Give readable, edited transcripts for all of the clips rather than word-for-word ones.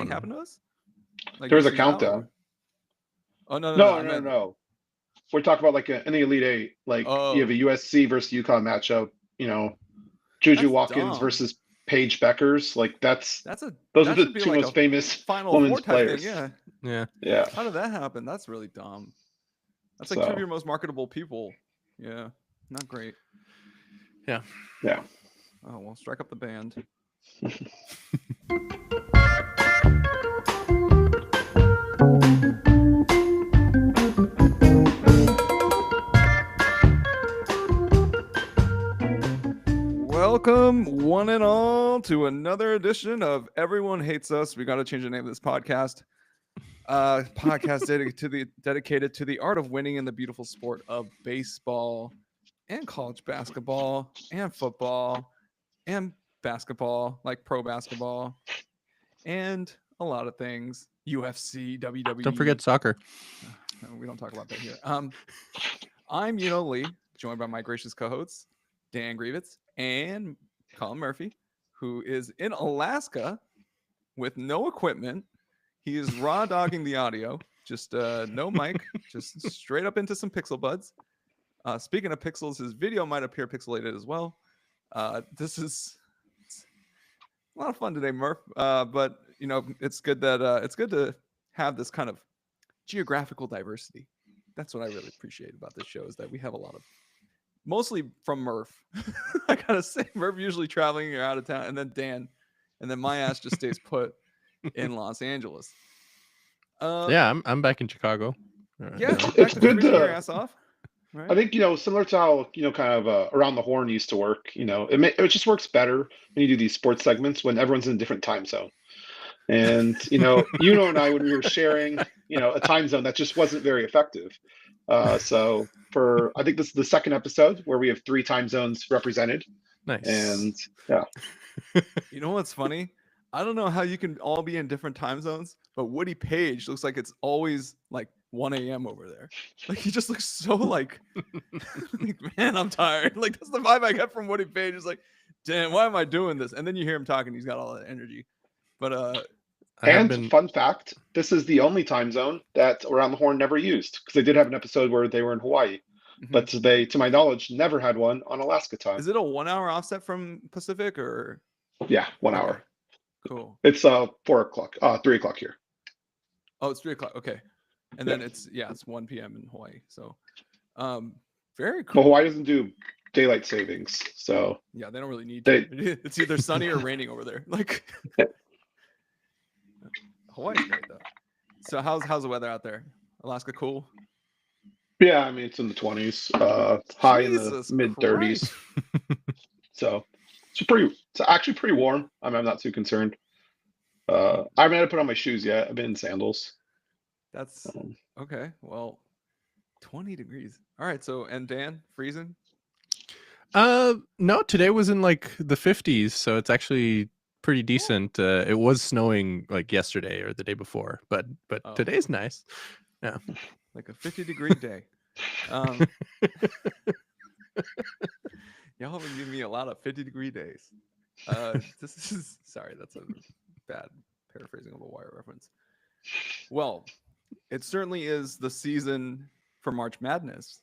thing happen to us? Like There was a this year now, countdown. Oh no! No, I no, meant no. We're talking about like in the Elite Eight, like you have a oh, USC versus UConn matchup. You know, Juju that's Watkins dumb. versus Paige Beckers. Like those are That the should be two like most a famous Final Four women's type thing. players. Yeah. Yeah. Yeah. How did that happen? That's really dumb. That's like two of So your most marketable people. Yeah, not great. Yeah. yeah. Oh well, strike up the band. Welcome, one and all, to another edition of Everyone Hates Us. We got to change the name of this podcast. Podcast dedicated to the art of winning in the beautiful sport of baseball and college basketball and football and basketball, like pro basketball, and a lot of things. UFC, WWE. Don't forget soccer. No, we don't talk about that here. I'm Euno Lee, joined by my gracious co-hosts, Dan Grievitz and Colin Murphy, who is in Alaska with no equipment. He is raw dogging the audio, just no mic, just straight up into some pixel buds. Speaking of pixels, his video might appear pixelated as well. This is a lot of fun today, Murph. But you know, it's good to have this kind of geographical diversity. That's what I really appreciate about this show, is that we have a lot of, mostly from Murph. I gotta say, Murph usually traveling or out of town, and then Dan, and then my ass just stays put in Los Angeles. Yeah, I'm back in Chicago. Yeah, It's, back it's to good freezing your to. ass off. Right? I think similar to how kind of around the horn used to work. It just works better when you do these sports segments when everyone's in a different time zone. And and I, when we were sharing a time zone, that just wasn't very effective. So I think this is the second episode where we have 3 time zones represented. Nice. And yeah. You know what's funny? I don't know how you can all be in different time zones, but Woody Page looks like it's always like 1 a.m. over there. Like he just looks so like man, I'm tired. Like that's the vibe I get from Woody Page. It's like, damn, why am I doing this? And then you hear him talking, he's got all that energy. But fun fact, this is the only time zone that Around the Horn never used, because they did have an episode where they were in Hawaii, but they, to my knowledge, never had one on Alaska time. Is it a 1 hour offset from Pacific or? Yeah, 1 hour. Cool. It's 3 o'clock here. Oh, it's 3 o'clock. Okay. And then it's 1 p.m. in Hawaii. So very cool. Well, Hawaii doesn't do daylight savings, so yeah, they don't really need to. It's either sunny or raining over there. Like Hawaii's great though. So how's the weather out there? Alaska cool? Yeah, I mean it's in the 20s, high in the mid 30s. So it's actually pretty warm. I'm not too concerned. I haven't had to put on my shoes yet. I've been in sandals. That's okay. Well, 20 degrees. All right. So, and Dan, freezing? No, today was in like the 50s, so it's actually pretty decent. It was snowing like yesterday or the day before, but today's nice. Yeah. Like a 50-degree day. Y'all have been giving me a lot of 50-degree days. This is sorry, that's a bad paraphrasing of a Wire reference. Well, it certainly is the season for March Madness,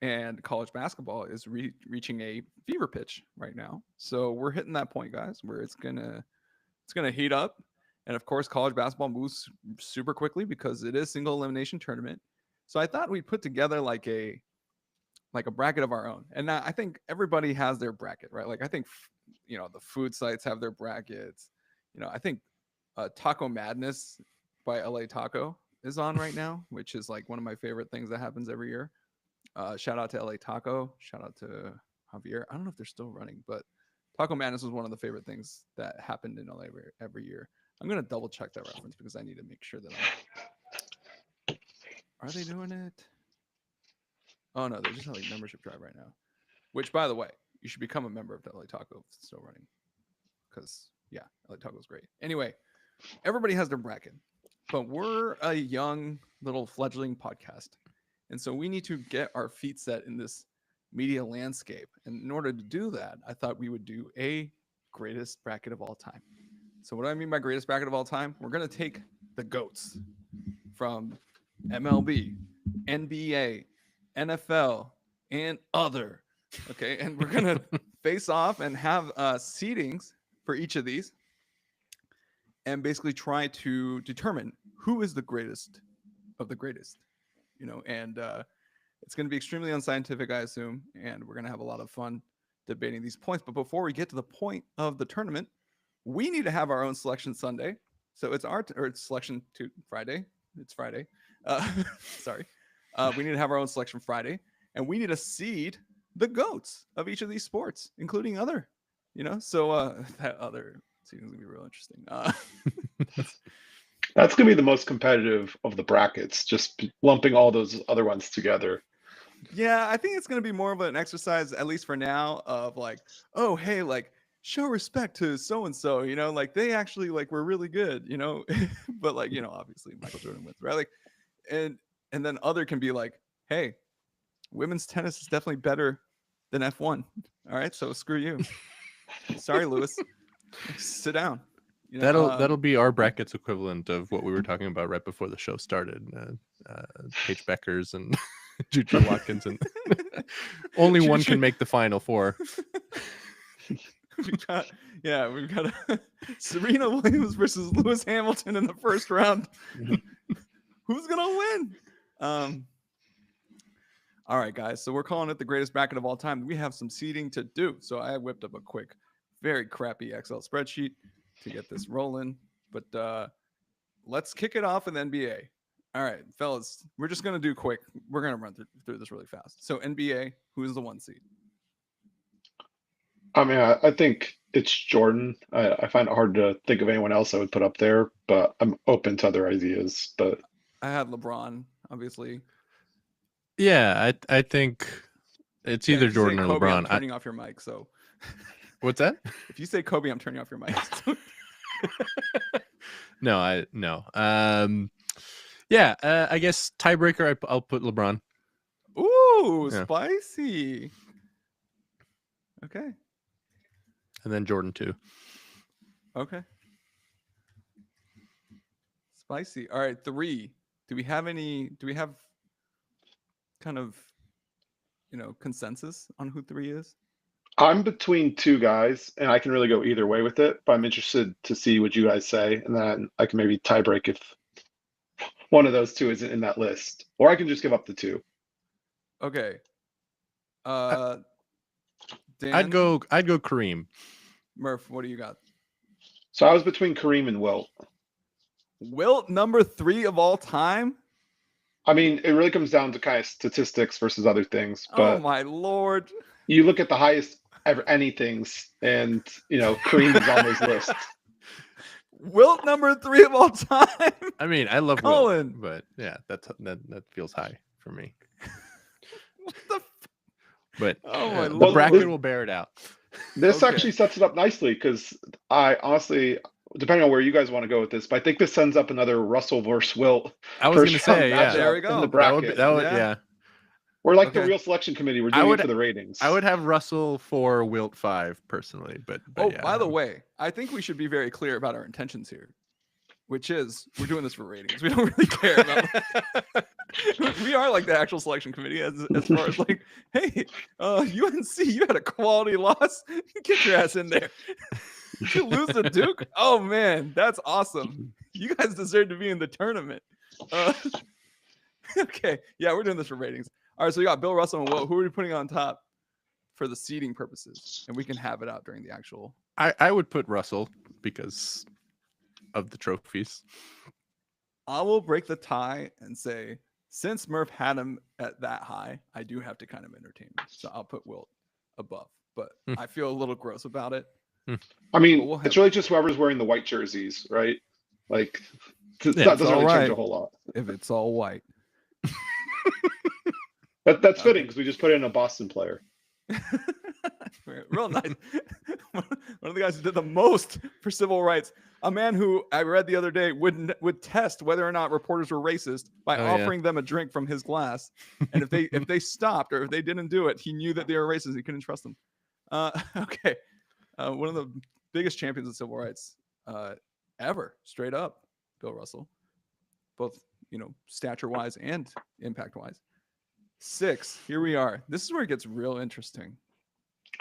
and college basketball is reaching a fever pitch right now. So we're hitting that point, guys, where it's gonna heat up, and of course, college basketball moves super quickly because it is single elimination tournament. So I thought we'd put together like a bracket of our own, and I think everybody has their bracket, right? Like I think the food sites have their brackets. I think Taco Madness by LA Taco is on right now, which is like one of my favorite things that happens every year. Shout out to LA Taco. Shout out to Javier. I don't know if they're still running, but Taco Madness was one of the favorite things that happened in LA every year. I'm going to double check that reference because I need to make sure that are they doing it? Oh no, they just have like membership drive right now. Which, by the way, you should become a member of LA Taco if it's still running. Because LA Taco is great. Anyway, everybody has their bracket, but we're a young little fledgling podcast, and so we need to get our feet set in this media landscape. And in order to do that, I thought we would do a greatest bracket of all time. So what do I mean by greatest bracket of all time? We're gonna take the GOATs from MLB, NBA, NFL, and other. Okay, and we're gonna face off and have seedings for each of these, and basically try to determine who is the greatest of the greatest. And it's going to be extremely unscientific, I assume, and we're going to have a lot of fun debating these points. But before we get to the point of the tournament, we need to have our own selection Sunday. So it's it's selection to Friday. It's Friday. Sorry. We need to have our own selection Friday, and we need to seed the GOATs of each of these sports, including other. So that other seeding is going to be real interesting. That's going to be the most competitive of the brackets, just lumping all those other ones together. Yeah, I think it's going to be more of an exercise, at least for now, of like, oh, hey, like, show respect to so-and-so, like they actually like were really good, but like, obviously Michael Jordan wins, right? Like, and then other can be like, hey, women's tennis is definitely better than F1. All right, so screw you. Sorry, Lewis. Sit down. That'll be our brackets equivalent of what we were talking about right before the show started. Paige Beckers and Juju Watkins, and only one can make the final four. we've got Serena Williams versus Lewis Hamilton in the first round. Who's gonna win? All right, guys. So we're calling it the greatest bracket of all time. We have some seeding to do. So I whipped up a quick, very crappy Excel spreadsheet to get this rolling. But let's kick it off with NBA. All right, fellas, we're just going to do quick. We're going to run through this really fast. So NBA, who is the 1 seed? I mean, I think it's Jordan. I find it hard to think of anyone else I would put up there, but I'm open to other ideas. But I had LeBron, obviously. Yeah, I think it's either Jordan or Kobe, LeBron. I'm turning off your mic. So what's that? If you say Kobe, I'm turning off your mic. No. Yeah, I guess tiebreaker. I'll put LeBron. Ooh, Yeah. Spicy. Okay. And then Jordan too. Okay. Spicy. All right, 3. Do we have kind of, consensus on who 3 is? I'm between 2 guys, and I can really go either way with it. But I'm interested to see what you guys say, and then I can maybe tie break if one of those 2 isn't in that list, or I can just give up the 2. Okay. Dan? I'd go Kareem. Murph, what do you got? So I was between Kareem and Wilt. Wilt, number 3 of all time? I mean, it really comes down to kind of statistics versus other things. But oh my Lord! You look at the highest ever anythings, and Kareem is on those lists. Wilt, number 3 of all time. I mean, I love Collin, Wilt, but yeah, that feels high for me. What the? But my the Lord. bracket will bear it out. This Okay. actually sets it up nicely because I honestly, depending on where you guys want to go with this, but I think this sends up another Russell versus Wilt. I was going to first round say, yeah, matchup There we go. in the that would, bracket. yeah. Yeah. We're like the Okay. real selection committee. We're I doing would- it for the ratings. I would have Russell for Wilt 5 personally, but yeah, by the way, I think we should be very clear about our intentions here, which is we're doing this for ratings. We don't really care about. We are like the actual selection committee as far as like, hey, UNC, you had a quality loss. Get your ass in there. You lose to Duke? Oh man, that's awesome. You guys deserve to be in the tournament. Okay, yeah, we're doing this for ratings. All right, so we got Bill Russell and Wilt. Who are we putting on top for the seeding purposes? And we can have it out during the actual. I would put Russell because of the trophies. I will break the tie and say, since Murph had him at that high, I do have to kind of entertain him. So I'll put Wilt above, but I feel a little gross about it. I mean, we'll have- it's really just whoever's wearing the white jerseys, right? Like, that Yeah, doesn't it's really all change right. a whole lot. If it's all white. That's fitting because we just put in a Boston player. Real nice. One of the guys who did the most for civil rights. A man who I read the other day would test whether or not reporters were racist by offering them a drink from his glass, and if they stopped or if they didn't do it, he knew that they were racist. He couldn't trust them. Okay, one of the biggest champions of civil rights ever, straight up. Bill Russell, both stature wise and impact wise. 6. Here we are. This is where it gets real interesting.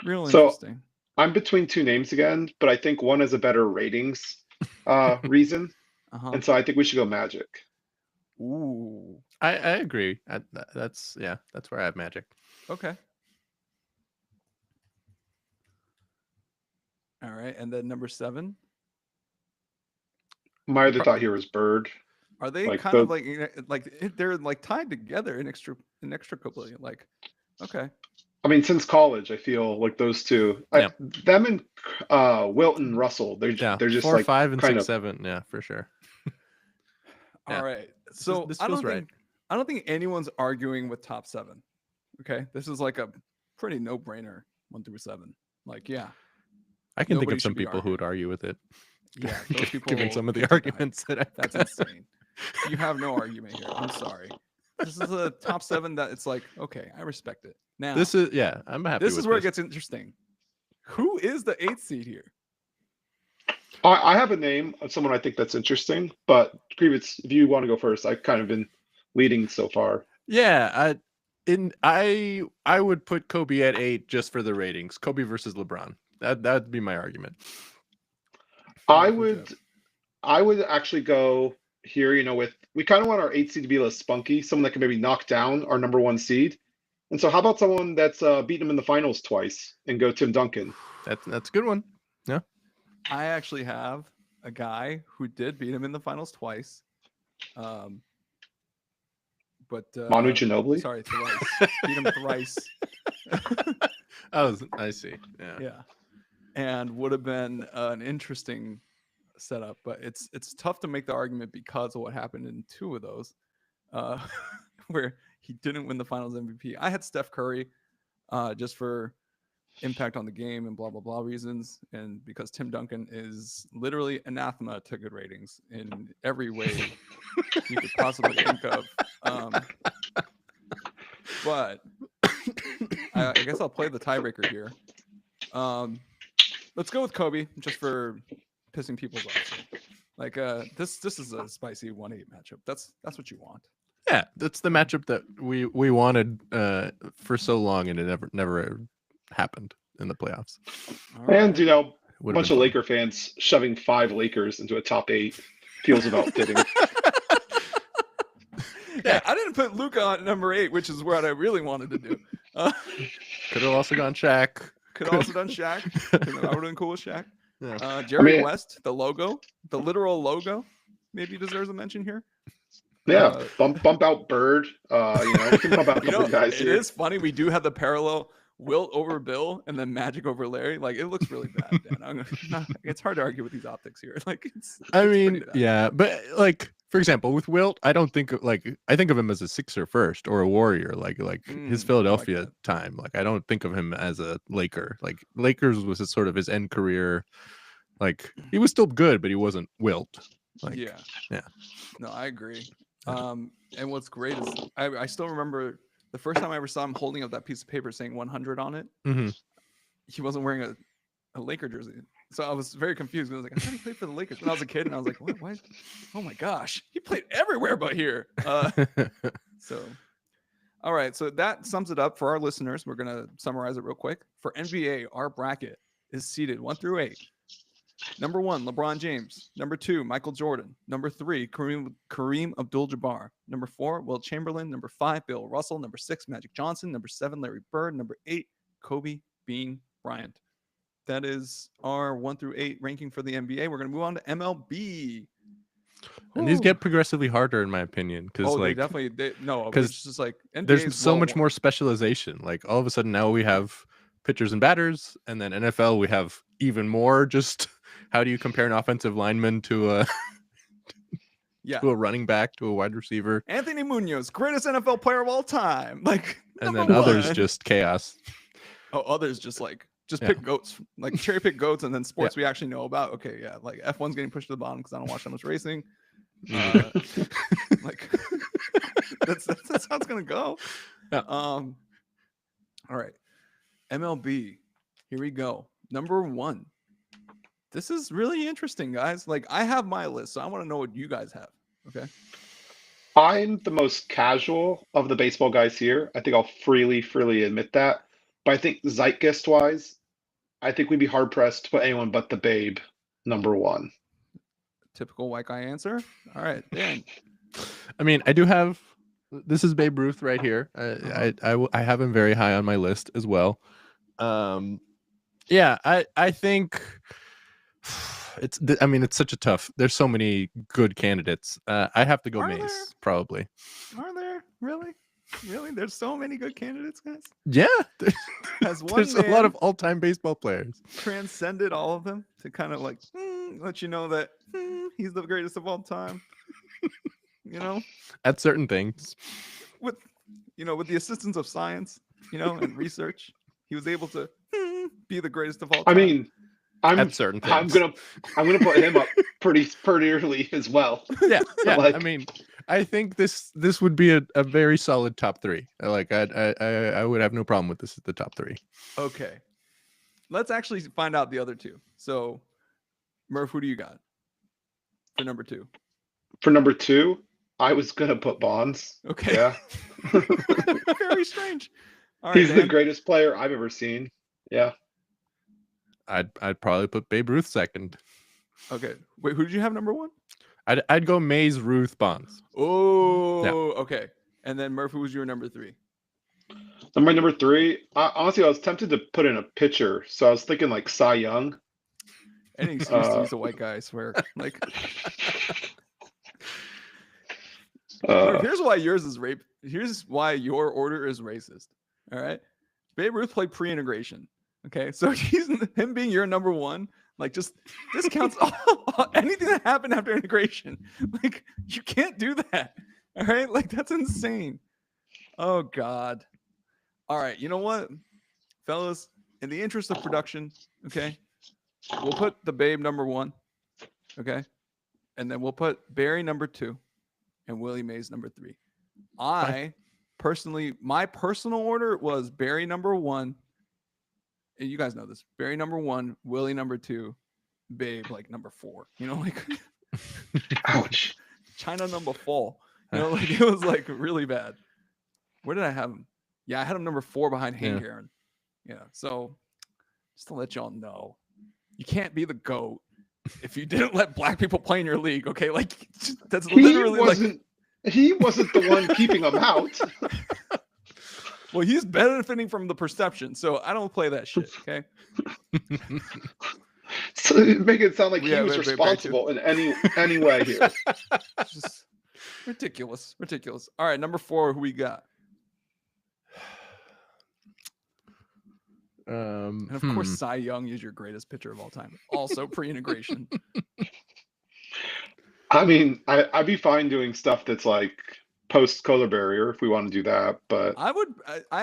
Real So interesting. I'm between two names again, but I think one has a better ratings reason, and so I think we should go Magic. Ooh. I agree. That's where I have Magic. Okay. All right, and then number 7. My other thought here was Bird. Are they Like kind of like they're like tied together inextricably? Like, okay. I mean, since college, I feel like those two, them and Wilton Russell, they're just 4, like 5, and kind 6, of 7. Yeah, for sure. All right. So this I feels don't think anyone's arguing with top 7. Okay, this is like a pretty no-brainer 1 through 7. Like, yeah. I can think Nobody of some should be people who would argue with it. Yeah, those people. Given some of the can take a hike. arguments that I've That's got. insane. You have no argument here. I'm sorry. This is a top 7 that it's like, okay, I respect it. Now, This is I'm happy. this with is where this. it gets interesting. Who is the 8th seed here? I have a name of someone I think that's interesting, but Krivitz, if you want to go first, I've kind of been leading so far. Yeah, I would put Kobe at 8 just for the ratings. Kobe versus LeBron. That'd be my argument. I would actually go here, we kind of want our 8 seed to be less spunky, someone that can maybe knock down our number 1 seed. And so how about someone that's beaten him in the finals twice and go Tim Duncan? That's a good one. Yeah. I actually have a guy who did beat him in the finals twice. But Manu Ginobili? Sorry, thrice. Beat him thrice. I see. Yeah. Yeah. And would have been an interesting setup, but it's tough to make the argument because of what happened in 2 of those, where he didn't win the finals MVP. I had Steph Curry just for impact on the game and blah, blah, blah reasons. And because Tim Duncan is literally anathema to good ratings in every way you could possibly think of. But I guess I'll play the tiebreaker here. Let's go with Kobe just for pissing people off. Like this is a spicy 1-8 matchup. That's what you want. Yeah, that's the matchup that we wanted for so long, and it never happened in the playoffs. And a bunch of Laker fans shoving 5 Lakers into a top 8 feels about fitting. Yeah, I didn't put Luka on number 8, which is what I really wanted to do. Could have also gone Shaq. Could have also done Shaq. I would have been cool with Shaq. Yeah. Jerry West, the logo, the literal logo, maybe deserves a mention here. Yeah, bump out Bird. We can bump out a couple guys here. It is funny. We do have the parallel Wilt over Bill and then Magic over Larry. Like, it looks really bad, Dan. It's hard to argue with these optics here. Like, but like, for example, with Wilt, I don't think I think of him as a Sixer first or a Warrior, like his Philadelphia time. Like, I don't think of him as a Laker. Like, Lakers was sort of his end career. Like, he was still good, but he wasn't Wilt. Like, yeah. No, I agree. And what's great is I still remember the first time I ever saw him holding up that piece of paper saying 100 on it. Mm-hmm. He wasn't wearing a Laker jersey. So I was very confused. I was like, I thought he played for the Lakers when I was a kid. And I was like, what? Why? Oh my gosh. He played everywhere but here. So, all right. So that sums it up for our listeners. We're going to summarize it real quick. For NBA, our bracket is seeded 1 through 8. Number 1, LeBron James. Number 2, Michael Jordan. Number 3, Kareem Abdul-Jabbar. Number 4, Wilt Chamberlain. Number 5, Bill Russell. Number 6, Magic Johnson. Number 7, Larry Bird. Number 8, Kobe Bean Bryant. That is our 1 through 8 ranking for the NBA. We're going to move on to MLB. And these get progressively harder, in my opinion, because they definitely because it's just like NBA there's so much more specialization. Like, all of a sudden now we have pitchers and batters, and then NFL we have even more. Just how do you compare an offensive lineman to a to a running back to a wide receiver? Anthony Munoz, greatest NFL player of all time. Like, and then others just chaos. Oh, others just pick goats, like cherry pick goats, and then sports we actually know about. Okay, yeah, like F1's getting pushed to the bottom because I don't watch that much racing. Like that's how it's gonna go. Yeah. All right, MLB. Here we go. Number 1. This is really interesting, guys. Like, I have my list, so I want to know what you guys have. Okay. I'm the most casual of the baseball guys here. I think I'll freely admit that. But I think zeitgeist wise, I think we'd be hard pressed to put anyone but the Babe number one. Typical white guy answer. All right, Dan. I mean, I do have. This is Babe Ruth right here. I have him very high on my list as well. Yeah, I think I mean, it's such a tough. There's so many good candidates. I have to go Are Mace there? probably. Are there really? Really? There's so many good candidates, guys. Yeah, Has one there's a man lot of all-time baseball players. transcended all of them to kind of like let you know that he's the greatest of all time. You know, At certain things. with with the assistance of science, and research, he was able to be the greatest of all time. I mean, At certain things. I'm gonna put him up pretty early as well. Yeah. Like- I mean, I think this would be a very solid top three. Like I would have no problem with this at the top three. Okay, let's actually find out the other two. So, Murph, who do you got for number two? For number two, I was gonna put Bonds. Okay. Yeah. Very strange. All right, He's the Dan. greatest player I've ever seen. Yeah. I'd probably put Babe Ruth second. Okay. Wait, who did you have number one? I'd go Mays, Ruth, Bonds. Oh, okay. And then Murph, who was your number three? Number three, honestly, I was tempted to put in a pitcher, so I was thinking like Cy Young. Any excuse to use a white guy, I swear. Like, Murph, here's why yours is rape. Here's why your order is racist. All right. Babe Ruth played pre-integration. Okay, so him being your number one, like, just discounts anything that happened after integration. Like, you can't do that. All right, like, that's insane. Oh God. All right, you know what, fellas? In the interest of production, okay, we'll put the Babe number one, okay, and then we'll put Barry number two, and Willie Mays number three. My personal order was Barry number one. You guys know this. Barry number one, Willie number two, Babe like number four. Like Ouch. China number four. Like it was like really bad. Where did I have him? Yeah, I had him number four behind Hank Aaron. Yeah. So just to let y'all know, you can't be the GOAT if you didn't let black people play in your league. Okay, like that's literally he wasn't the one keeping them out. Well, he's benefiting from the perception, so I don't play that shit. Okay. So make it sound like he was responsible in any way here. Just ridiculous. All right, number four, who we got? And of course, Cy Young is your greatest pitcher of all time. Also pre-integration. I mean, I'd be fine doing stuff that's like post color barrier if we want to do that, but I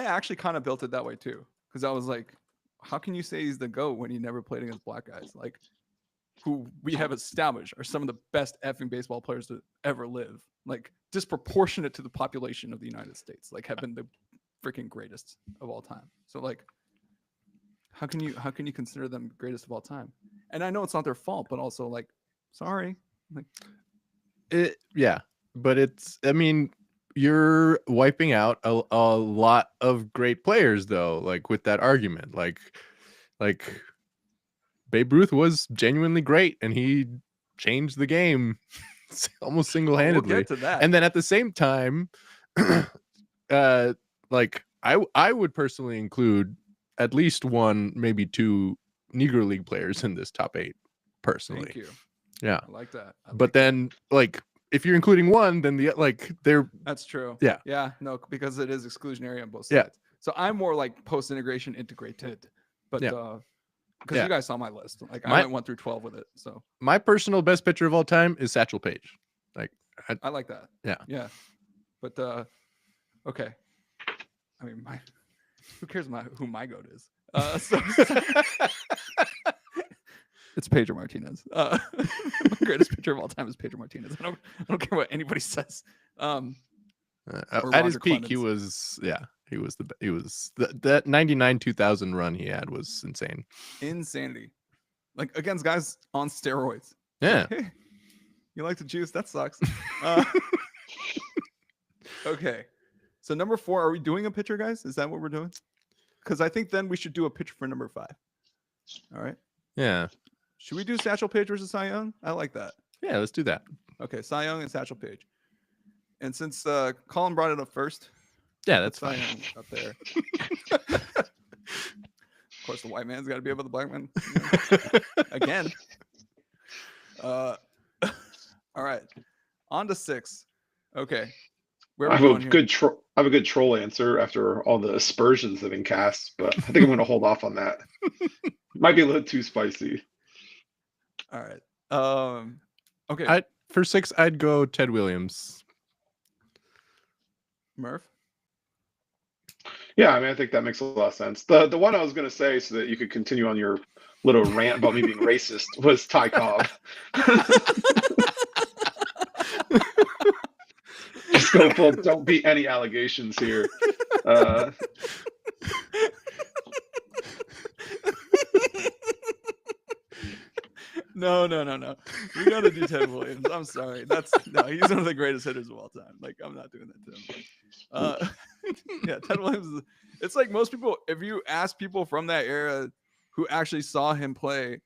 actually kind of built it that way too, because I was like, how can you say he's the GOAT when he never played against black guys, like who we have established are some of the best effing baseball players to ever live, like disproportionate to the population of the United States, like have been the freaking greatest of all time. So like, how can you consider them greatest of all time? And I know it's not their fault, but also like, sorry, like but it's, I mean, you're wiping out a lot of great players though, like with that argument. Like Babe Ruth was genuinely great and he changed the game almost single-handedly. We'll get to that. And then at the same time, like I would personally include at least one, maybe two Negro League players in this top 8 personally. Thank you. Yeah. I like that. But then like, if you're including one, then they're that's true. Yeah. Yeah. No, because it is exclusionary on both sides. Yeah. So I'm more like post-integration integrated. But because you guys saw my list. Like I went 1 through 12 with it. So my personal best pitcher of all time is Satchel Paige. Like I like that. Yeah. Yeah. But okay. I mean who cares who my GOAT is? So it's Pedro Martinez. My greatest pitcher of all time is Pedro Martinez. I don't care what anybody says. At his peak, he was that 99 2000 run he had was insane. Insanity. like against guys on steroids. Yeah. Hey, you like to juice? That sucks. Okay. So number 4, are we doing a pitcher, guys? Is that what we're doing? Because I think then we should do a pitcher for number 5. All right. Yeah. Should we do Satchel Paige versus Cy Young? I like that. Yeah, let's do that. Okay, Cy Young and Satchel Paige. And since Colin brought it up first, Yeah, that's Cy fine. Young up there. Of course, the white man's got to be above the black man again. All right, on to 6. Okay, where I are have we a going here? I have a good troll answer after all the aspersions have been cast, but I think I'm going to hold off on that. Might be a little too spicy. All right. Okay, For 6, I'd go Ted Williams. Murph. Yeah, I mean, I think that makes a lot of sense. The one I was going to say, so that you could continue on your little rant about me being racist, was Ty Cobb. Just go full. Don't be any allegations here. No. We gotta do Ted Williams. I'm sorry. He's one of the greatest hitters of all time. Like, I'm not doing that to him. Yeah, Ted Williams. It's like most people, if you ask people from that era who actually saw him play,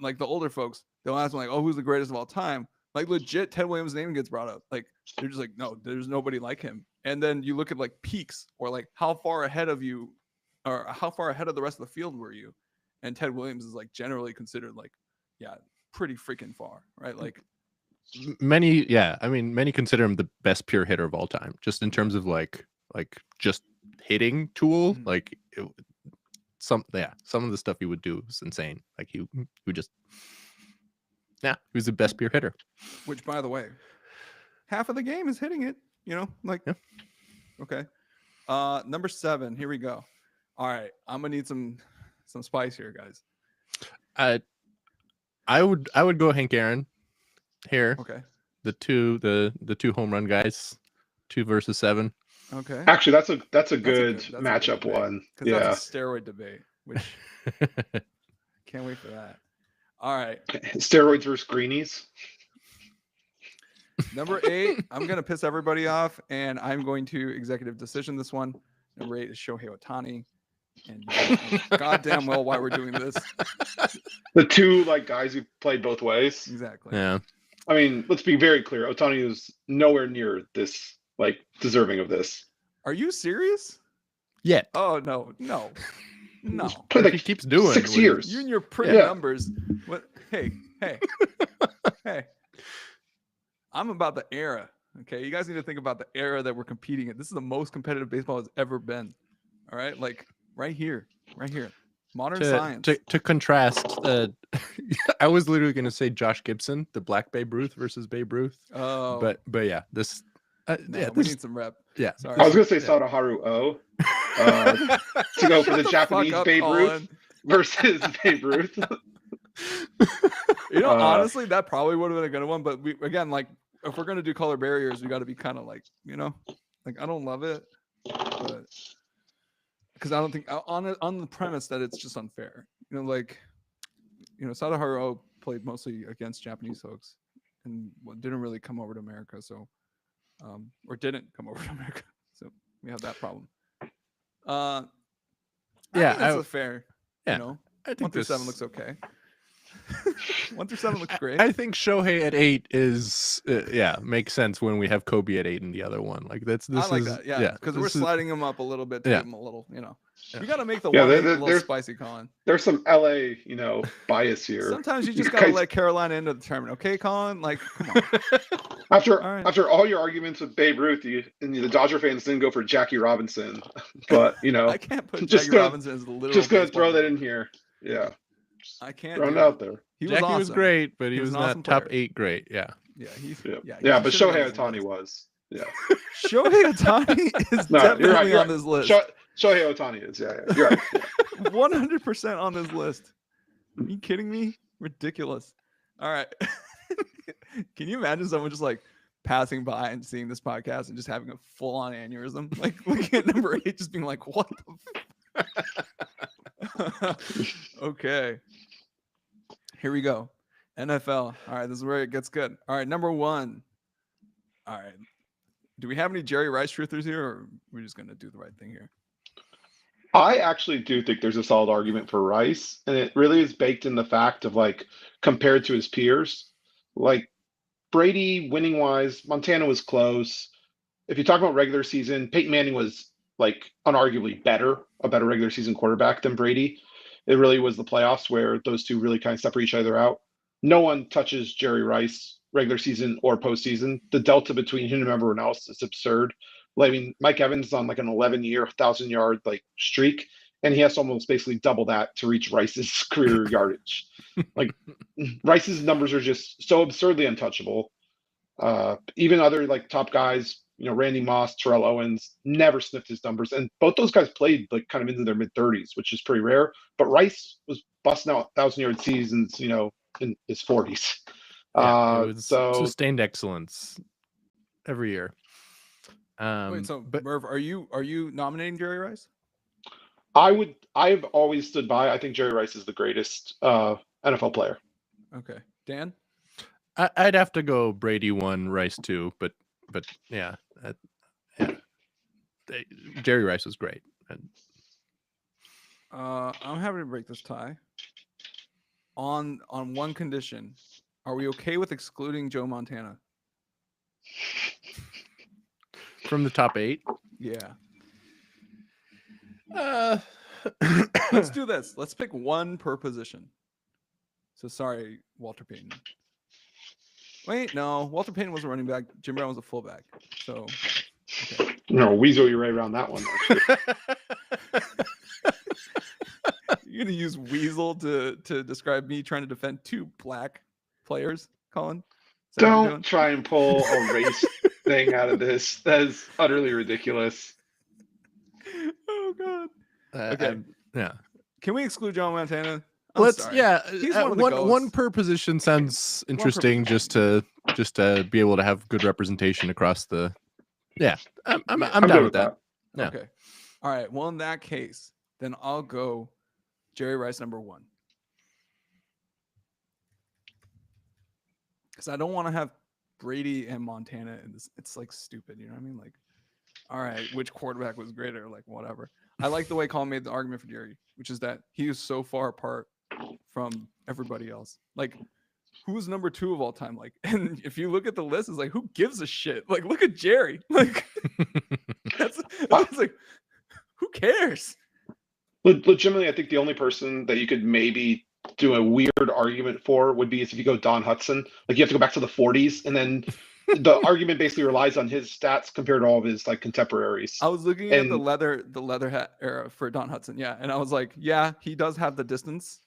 like the older folks, they'll ask them like, "Oh, who's the greatest of all time?" Like legit, Ted Williams' name gets brought up. Like they're just like, "No, there's nobody like him." And then you look at like peaks or like how far ahead of you, or how far ahead of the rest of the field were you? And Ted Williams is like generally considered like, yeah, pretty freaking far, right? Like Many consider him the best pure hitter of all time, just in terms of like just hitting tool. Mhm. Like some of the stuff he would do was insane. Like he would just, he was the best pure hitter. which, by the way, half of the game is hitting it. You know, like okay. Number 7. Here we go. All right, I'm gonna need some spice here, guys. I would go Hank Aaron here. Okay. The two home run guys, 2 versus 7. Okay. Actually, that's a good that's a good matchup debate, one. Because Yeah, that's a steroid debate, which can't wait for that. All right. steroids versus greenies. Number 8, I'm going to piss everybody off, and I'm going to executive decision this one. Number 8 is Shohei Ohtani. And you know goddamn well why we're doing this. The two like guys who played both ways. Exactly. Yeah. I mean, let's be very clear. Ohtani is nowhere near this, like, deserving of this. Are you serious? Yet. Oh, no. Played He like keeps doing 6 what he- years. You and your pretty Yeah. numbers. What? Hey. Hey. I'm about the era. Okay. You guys need to think about the era that we're competing in. This is the most competitive baseball has ever been. All right. Like right here. Modern science. To contrast, I was literally going to say Josh Gibson, the Black Babe Ruth versus Babe Ruth. Oh, But yeah, this. no, we need some rep. Yeah. Sorry. I was going to say Sadaharu O to go for the Shut Japanese fuck up, Babe Colin. Ruth versus Babe Ruth. You know, honestly, that probably would have been a good one. But we, again, like, if we're gonna do color barriers, we got to be kind of like, you know, like I don't love it, but because I don't think on the premise that it's just unfair. You know, like, you know, Sadaharu played mostly against Japanese folks and didn't really come over to America, so or didn't come over to America, so we have that problem. I think that's a fair. yeah, You know, I 1 think through this 7 looks okay. 1 through 7 looks great. I think Shohei at 8 is makes sense when we have Kobe at 8 in the other one. Like this I like is that, yeah, because we're this is- sliding him up a little bit to give him a little, you know. Yeah. We got to make the Yeah, 1 a there- little there's- spicy, Colin. There's some LA, bias here. Sometimes you just You got to guys- let Carolina into the tournament, okay, Colin? Like, come on. After All right. after all your arguments with Babe Ruth, the Dodger fans didn't go for Jackie Robinson, but I can't put just Jackie gonna- Robinson as the literal. just gonna baseball throw that player. in here. Yeah, I can't. throwing do it out it. there. He was Jackie awesome. was great, but he He was was an not awesome top player. 8 great. Yeah. Yeah, he's Yeah, yeah. but Shohei Ohtani was. Yeah, Shohei Ohtani is No, you're right, definitely you're on right. this list. Shohei Ohtani is. Yeah, you're right. 100% on this list. Are you kidding me? Ridiculous. All right. Can you imagine someone just like passing by and seeing this podcast and just having a full on aneurysm? Like looking at number 8, just being like, what the okay. Here we go. NFL. All right, this is where it gets good. All right, number 1. All right. Do we have any Jerry Rice truthers here, or we're just gonna do the right thing here? I actually do think there's a solid argument for Rice, and it really is baked in the fact of like compared to his peers, like Brady winning wise, Montana was close. If you talk about regular season, Peyton Manning was like unarguably a better regular season quarterback than Brady. It really was the playoffs where those two really kind of separate each other out. No one touches Jerry Rice regular season or postseason. The delta between him and everyone else is absurd. Like, I mean, Mike Evans is on like an 11-year, 1,000-yard like streak, and he has to almost basically double that to reach Rice's career yardage. Like Rice's numbers are just so absurdly untouchable. Even other like top guys, Randy Moss, Terrell Owens, never sniffed his numbers, and both those guys played like kind of into their mid-30s, which is pretty rare. But Rice was busting out 1,000-yard seasons, in his 40s. Yeah, it was So sustained excellence every year. Wait, so Merv, are you nominating Jerry Rice? I've always stood by. I think Jerry Rice is the greatest NFL player. Okay, Dan. I'd have to go Brady 1, Rice 2, but yeah, Jerry Rice was great. I'm happy to break this tie. On one condition, are we okay with excluding Joe Montana from the top 8? Yeah. Let's do this. Let's pick one per position. So sorry, Walter Payton. Wait, no. Walter Payton was a running back. Jim Brown was a fullback. So, okay. No, weasel you right around that one. You're gonna use weasel to describe me trying to defend 2 black players, Colin? Don't try and pull a race thing out of this. That is utterly ridiculous. Oh God. Okay. Yeah. Can we exclude John Montana? Let's. Sorry. Yeah. He's one of the goats. One per position sounds interesting. Just to be able to have good representation across the. Yeah, I'm down with that. Yeah. Okay. All right. Well, in that case, then I'll go Jerry Rice number 1. Because I don't want to have Brady and Montana in this. It's like stupid. You know what I mean? Like, all right, which quarterback was greater? Like, whatever. I like the way Colin made the argument for Jerry, which is that he is so far apart from everybody else. Like, who's number 2 of all time? Like, and if you look at the list, it's like, who gives a shit? Like, look at Jerry. Like, that's like, who cares? Legitimately, I think the only person that you could maybe do a weird argument for would be if you go Don Hudson. Like, you have to go back to the 40s, and then the argument basically relies on his stats compared to all of his like contemporaries. I was looking at the leather hat era for Don Hudson, yeah, and I was like, yeah, he does have the distance,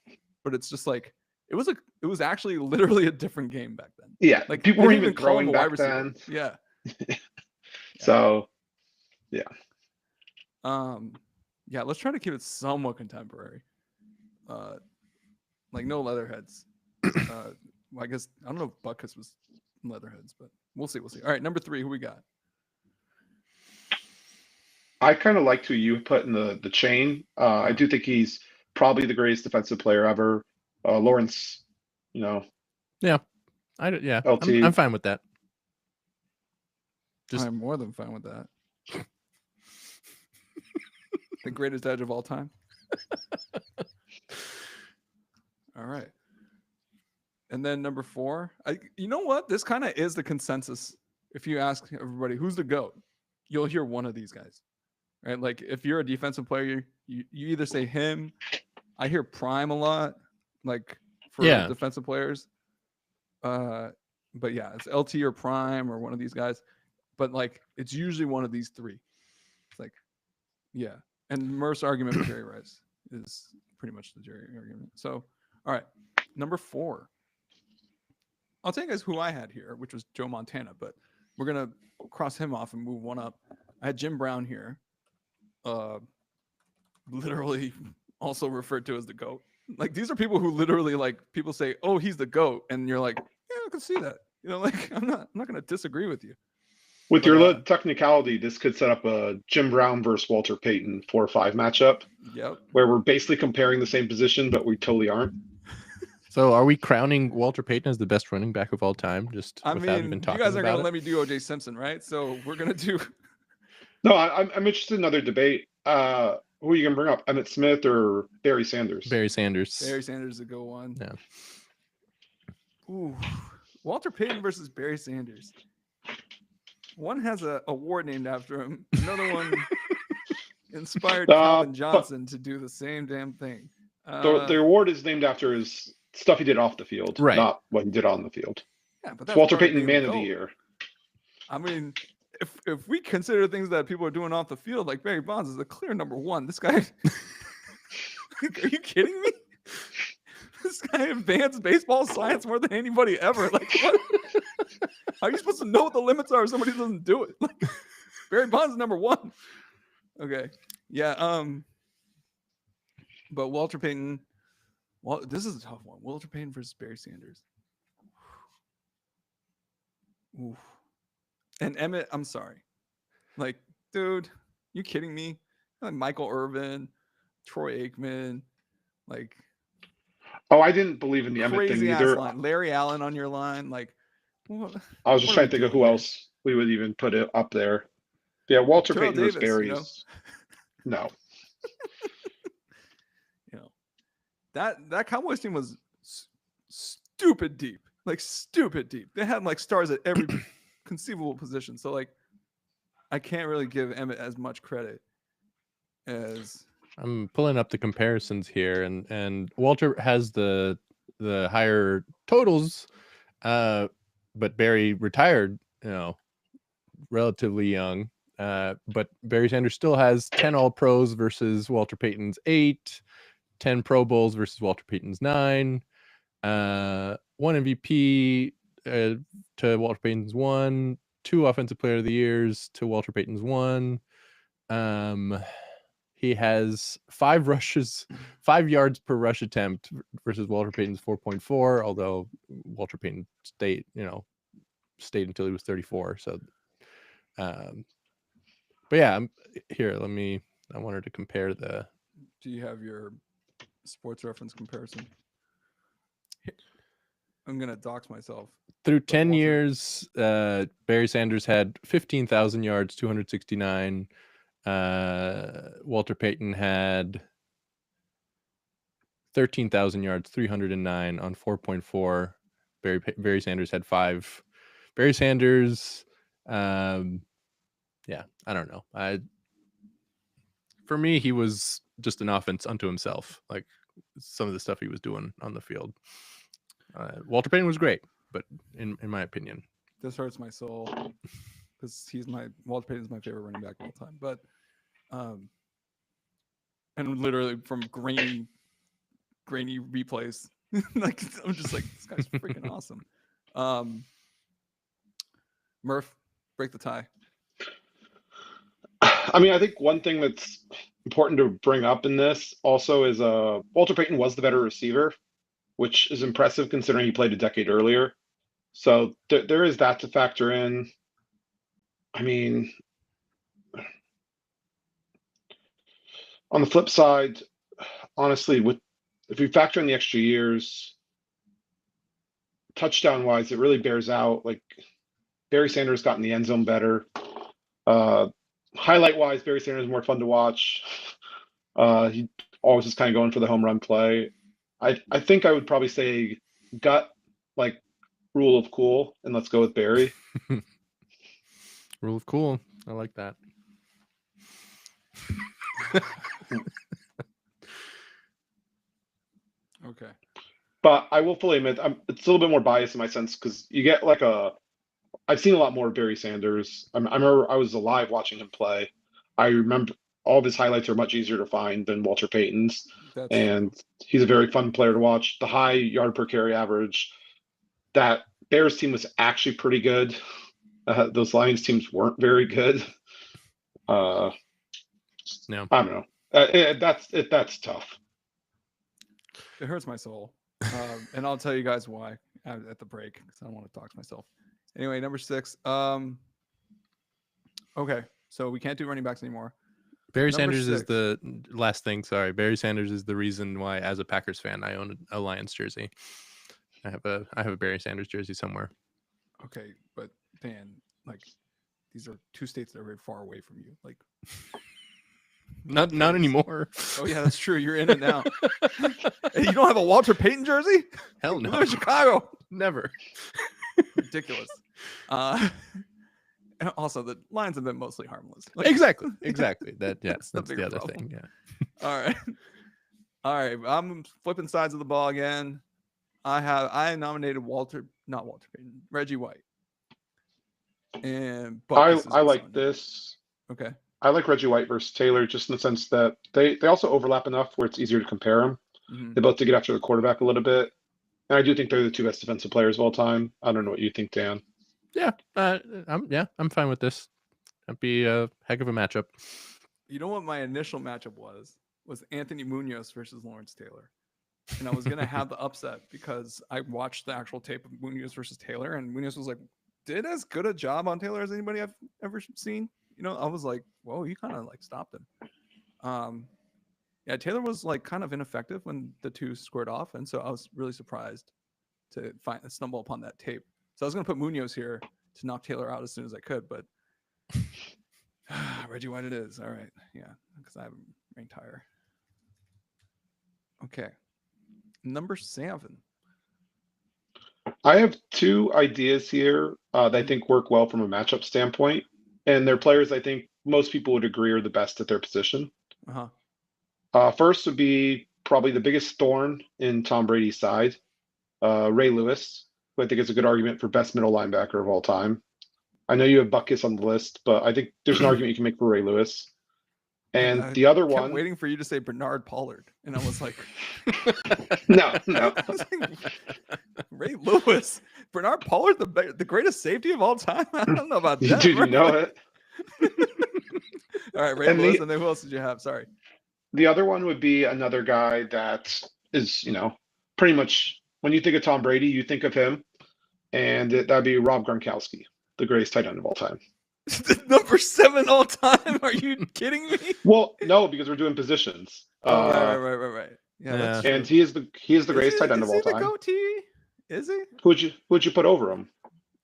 but it's just like it was actually literally a different game back then. Yeah, like people weren't even throwing back then. Yeah. So, yeah. Yeah, let's try to keep it somewhat contemporary. Like no leatherheads. Well, I guess I don't know if Butkus was leatherheads, but we'll see. All right, number 3, who we got? I kind of liked who you put in the chain. I do think he's probably the greatest defensive player ever. Lawrence, Yeah, LT. I'm fine with that. I'm more than fine with that. The greatest edge of all time. All right. And then number 4, you know what? This kind of is the consensus. If you ask everybody who's the GOAT, you'll hear one of these guys, right? Like if you're a defensive player, you either say him. I hear Prime a lot, like for defensive players. But yeah, it's LT or Prime or one of these guys. But like it's usually one of these 3. It's like, yeah. And Murph's argument for Jerry Rice is pretty much the Jerry argument. So, all right, number 4. I'll tell you guys who I had here, which was Joe Montana, but we're going to cross him off and move one up. I had Jim Brown here, literally also referred to as the GOAT. Like, these are people who literally, like, people say, oh, he's the GOAT. And you're like, yeah, I can see that. You know, like, I'm not going to disagree with you. With your technicality, this could set up a Jim Brown versus Walter Payton 4-5 matchup. Yep. Where we're basically comparing the same position, but we totally aren't. So are we crowning Walter Payton as the best running back of all time? Just I without mean, even you talking guys aren't about gonna it? let me do OJ Simpson, right? So we're gonna do. No, I'm interested in another debate. Who are you gonna bring up? Emmitt Smith or Barry Sanders? Barry Sanders. Barry Sanders is a good one. Yeah. Ooh, Walter Payton versus Barry Sanders. One has a award named after him. Another one inspired Calvin But Johnson to do the same damn thing. the award is named after his stuff he did off the field, Right. not what he did on the field. Yeah, but It's that's Walter part Payton, being Man the of the GOAT. Year. I mean, if we consider things that people are doing off the field, like Barry Bonds is a clear number one. This guy, are you kidding me? This guy advanced baseball science more than anybody ever. Like, what? How are you supposed to know what the limits are if somebody doesn't do it? Like, Barry Bonds is number one. Okay, yeah. But Walter Payton. Well, this is a tough one. Walter Payton versus Barry Sanders. Oof. And Emmett, I'm sorry. Like, dude, you kidding me? Like Michael Irvin, Troy Aikman, like Oh, I didn't believe in the Emmett thing crazy ass either. line. Larry Allen on your line. Like, I was just what are trying we to think of doing who here? else we would even put it up there. Yeah, Walter Terrell Payton versus Davis, Barry you know? is no. You know, that Cowboys team was stupid deep. Like stupid deep. They had like stars at every conceivable position. So like I can't really give Emmett as much credit as I'm pulling up the comparisons here, and Walter has the higher totals, but Barry retired, relatively young. But Barry Sanders still has 10 All Pros versus Walter Payton's 8, 10 Pro Bowls versus Walter Payton's 9, 1 MVP to Walter Payton's 1, 2 Offensive Player of the Years to Walter Payton's 1. He has 5 rushes, 5 yards per rush attempt versus Walter Payton's 4.4, although Walter Payton stayed until he was 34. So, but yeah, here, I wanted to compare the. Do you have your Sports Reference comparison? I'm gonna dox myself. Through But 10 Walter- years, Barry Sanders had 15,000 yards, 269. Walter Payton had 13,000 yards, 309 on 4.4. Barry Sanders had 5. Barry Sanders, yeah, I don't know. For me, he was just an offense unto himself. Like some of the stuff he was doing on the field. Walter Payton was great, but in my opinion, This hurts my soul because Walter Payton's my favorite running back of all time. But and literally from grainy replays, like I'm just like this guy's freaking awesome. Murph, break the tie. I mean, I think one thing that's important to bring up in this also is Walter Payton was the better receiver, which is impressive considering he played a decade earlier. So there is that to factor in. I mean, on the flip side, honestly, if you factor in the extra years, touchdown wise, it really bears out. Like Barry Sanders got in the end zone better. Highlight wise, Barry Sanders is more fun to watch. He always just kind of going for the home run play. I think I would probably say gut like rule of cool, and let's go with Barry. Rule of cool. I like that. Okay. But I will fully admit, it's a little bit more biased in my sense because you get like I've seen a lot more of Barry Sanders. I remember I was alive watching him play. I remember all of his highlights are much easier to find than Walter Payton's. That's And true. he's a very fun player to watch. The high yard per carry average, that Bears team was actually pretty good. Those Lions teams weren't very good. No. I don't know. That's tough. It hurts my soul. And I'll tell you guys why at the break because I don't want to talk to myself. Anyway, number 6. Okay, so we can't do running backs anymore. Barry Number Sanders is 6. the last thing. Sorry, Barry Sanders is the reason why, as a Packers fan, I own a Lions jersey. I have a Barry Sanders jersey somewhere. Okay, but Dan, like, these are 2 states that are very far away from you. Like, Not anymore. oh yeah, that's true. You're in it now. Hey, you don't have a Walter Payton jersey? Hell You no. live in Chicago. Never. Ridiculous. And also, the Lions have been mostly harmless. Like, Exactly. That That's that's the the bigger other problem. thing. Yeah. all right. I'm flipping sides of the ball again. I nominated Reggie White. And I Buckus is like also in it. this. Okay. I like Reggie White versus Taylor just in the sense that they also overlap enough where it's easier to compare them. Mhm. They both to get after the quarterback a little bit. And I do think they're the 2 best defensive players of all time. I don't know what you think, Dan. Yeah. I'm fine with this. That'd be a heck of a matchup. You know what my initial matchup was Anthony Munoz versus Lawrence Taylor. And I was going to have the upset because I watched the actual tape of Munoz versus Taylor, and Munoz was like, did as good a job on Taylor as anybody I've ever seen. You know, I was like, whoa, he kind of like stopped him. Yeah, Taylor was like kind of ineffective when the 2 squared off. And so I was really surprised to stumble upon that tape. So I was going to put Munoz here to knock Taylor out as soon as I could, but Reggie White it is. All right. Yeah, because I have him ranked higher. Okay. Number 7. I have 2 ideas here that I think work well from a matchup standpoint. And they're players I think most people would agree are the best at their position. First would be probably the biggest thorn in Tom Brady's side, Ray Lewis, who I think is a good argument for best middle linebacker of all time. I know you have Buckus on the list, but I think there's an argument you can make for Ray Lewis. And the other kept one, waiting for you to say Bernard Pollard, and I was like, no, I was like, Ray Lewis, Bernard Pollard, the greatest safety of all time. I don't know about that. dude, you know it. All right, Ray Lewis, and then who else did you have? Sorry. The other one would be another guy that is, pretty much when you think of Tom Brady, you think of him, and that'd be Rob Gronkowski, the greatest tight end of all time. Number 7 all time? Are you kidding me? Well, no, because we're doing positions. Right. Yeah, that's true. And he is the greatest tight end of all time. Is he the goatee? Is he? Who'd you put over him?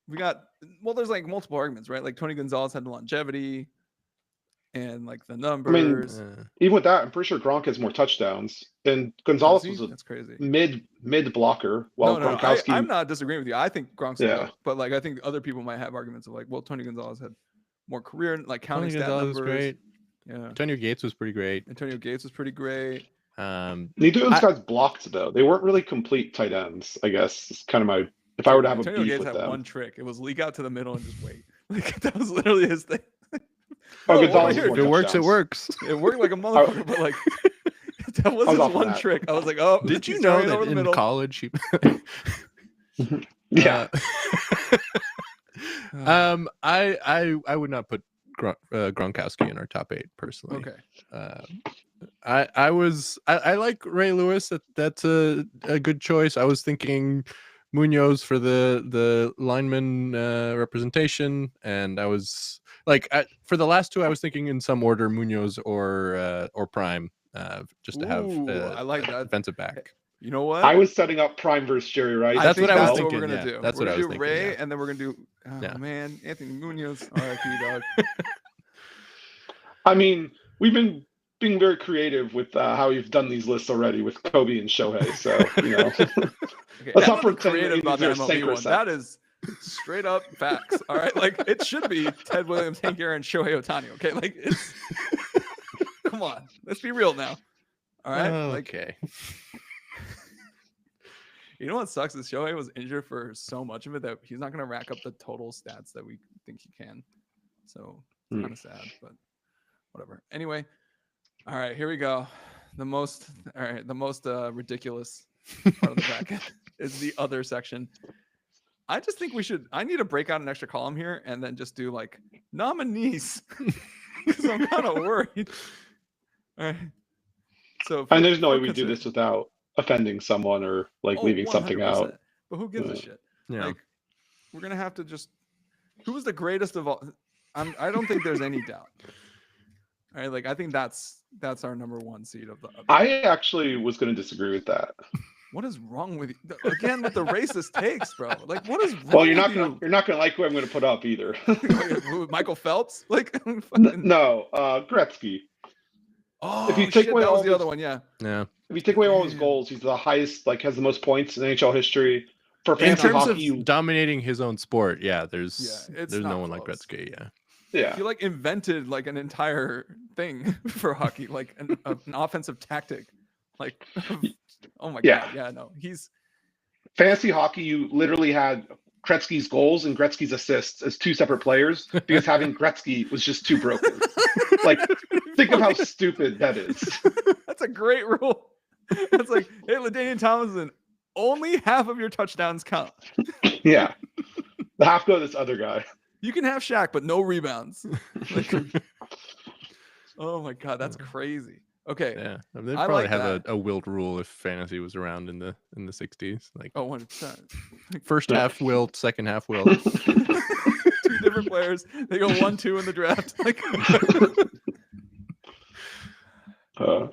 There's like multiple arguments, right? Like Tony Gonzalez had the longevity and like the numbers. Even with that, I'm pretty sure Gronk has more touchdowns. And Gonzalez was That's crazy. mid blocker, while Gronkowski. I'm not disagreeing with you. I think Gronk's Yeah. but like I think other people might have arguments of like, well, Tony Gonzalez had more career, like counting Tony stat Gonzalez numbers. was great. Yeah. Antonio Gates was pretty great. Antonio Gates was pretty great. Neither of those guys blocked though. They weren't really complete tight ends. I guess it's kind of my. If I were to have Antonio a beef Gates with had them. one trick. It was leak out to the middle and just wait. Like that was literally his thing. Gonzalez here, If it works, it works. It worked like a motherfucker, but like that was his one trick. I was like, oh, Did you he's know throwing that over the in middle. college he Yeah. I would not put Gronkowski in our top 8 personally. Okay. I like Ray Lewis. That's a good choice. I was thinking Munoz for the lineman representation, and I was like for the last 2 I was thinking in some order Munoz or Prime, just to have I like that defensive back. You know what? I was setting up Prime versus Jerry Rice. That's what I was That's thinking. what we're gonna Yeah. do. That's We're what I gonna was do thinking. Ray, Yeah. and then we're gonna do Yeah. man, Anthony Munoz, R.I.P. dog. I mean, we've been being very creative with how you've done these lists already with Kobe and Shohei. So Okay, Let's I'm not not pretend creative about these are that MLB one. sacrosanct. That is straight up facts. All right, like it should be Ted Williams, Hank Aaron, Shohei Ohtani. Okay, like it's. Come on, let's be real now. All right, Okay. You know what sucks is Shohei was injured for so much of it that he's not going to rack up the total stats that we think he can. So it's kind of sad, but whatever. Anyway, all right, here we go. The most ridiculous part of the bracket is the other section. I just think I need to break out an extra column here and then just do like nominees because I'm kind of worried. All right. So and there's no way we do this without offending someone or leaving something out. But who gives a shit? Yeah. Like we're gonna have to just. Who was the greatest of all? I don't think there's any doubt. Right? Like I think that's our number one seed of the. I actually was going to disagree with that. What is wrong with you? Again with the racist takes, bro. Like what is wrong Well, you're with not you? gonna you're not gonna like who I'm going to put up either. Who, Michael Phelps? Like fucking... No, Gretzky. Oh If you take shit, away that was all the his, other one. Yeah. Yeah. if you take away all his Damn. goals, he's the highest, like has the most points in NHL history. For In fantasy terms hockey, of dominating his own sport, yeah, there's it's no not one like close. Gretzky. Yeah. yeah. He like invented like an entire thing for hockey, like an offensive tactic. Like, oh my Yeah. god, yeah, no, he's Fantasy hockey, you literally had Gretzky's goals and Gretzky's assists as two separate players because having Gretzky was just too broken. Like, think of how stupid that is. That's a great rule. That's like, hey, LaDainian Tomlinson, only half of your touchdowns count. Yeah. The half go to this other guy. You can have Shaq, but no rebounds. Like, oh my god, that's crazy. Okay. Yeah, they'd I probably like have that. a Wilt rule if fantasy was around in the 60s. Like Oh, 100%. first half Wilt, second half Wilt. Two different players. They go 1-2 in the draft. Like,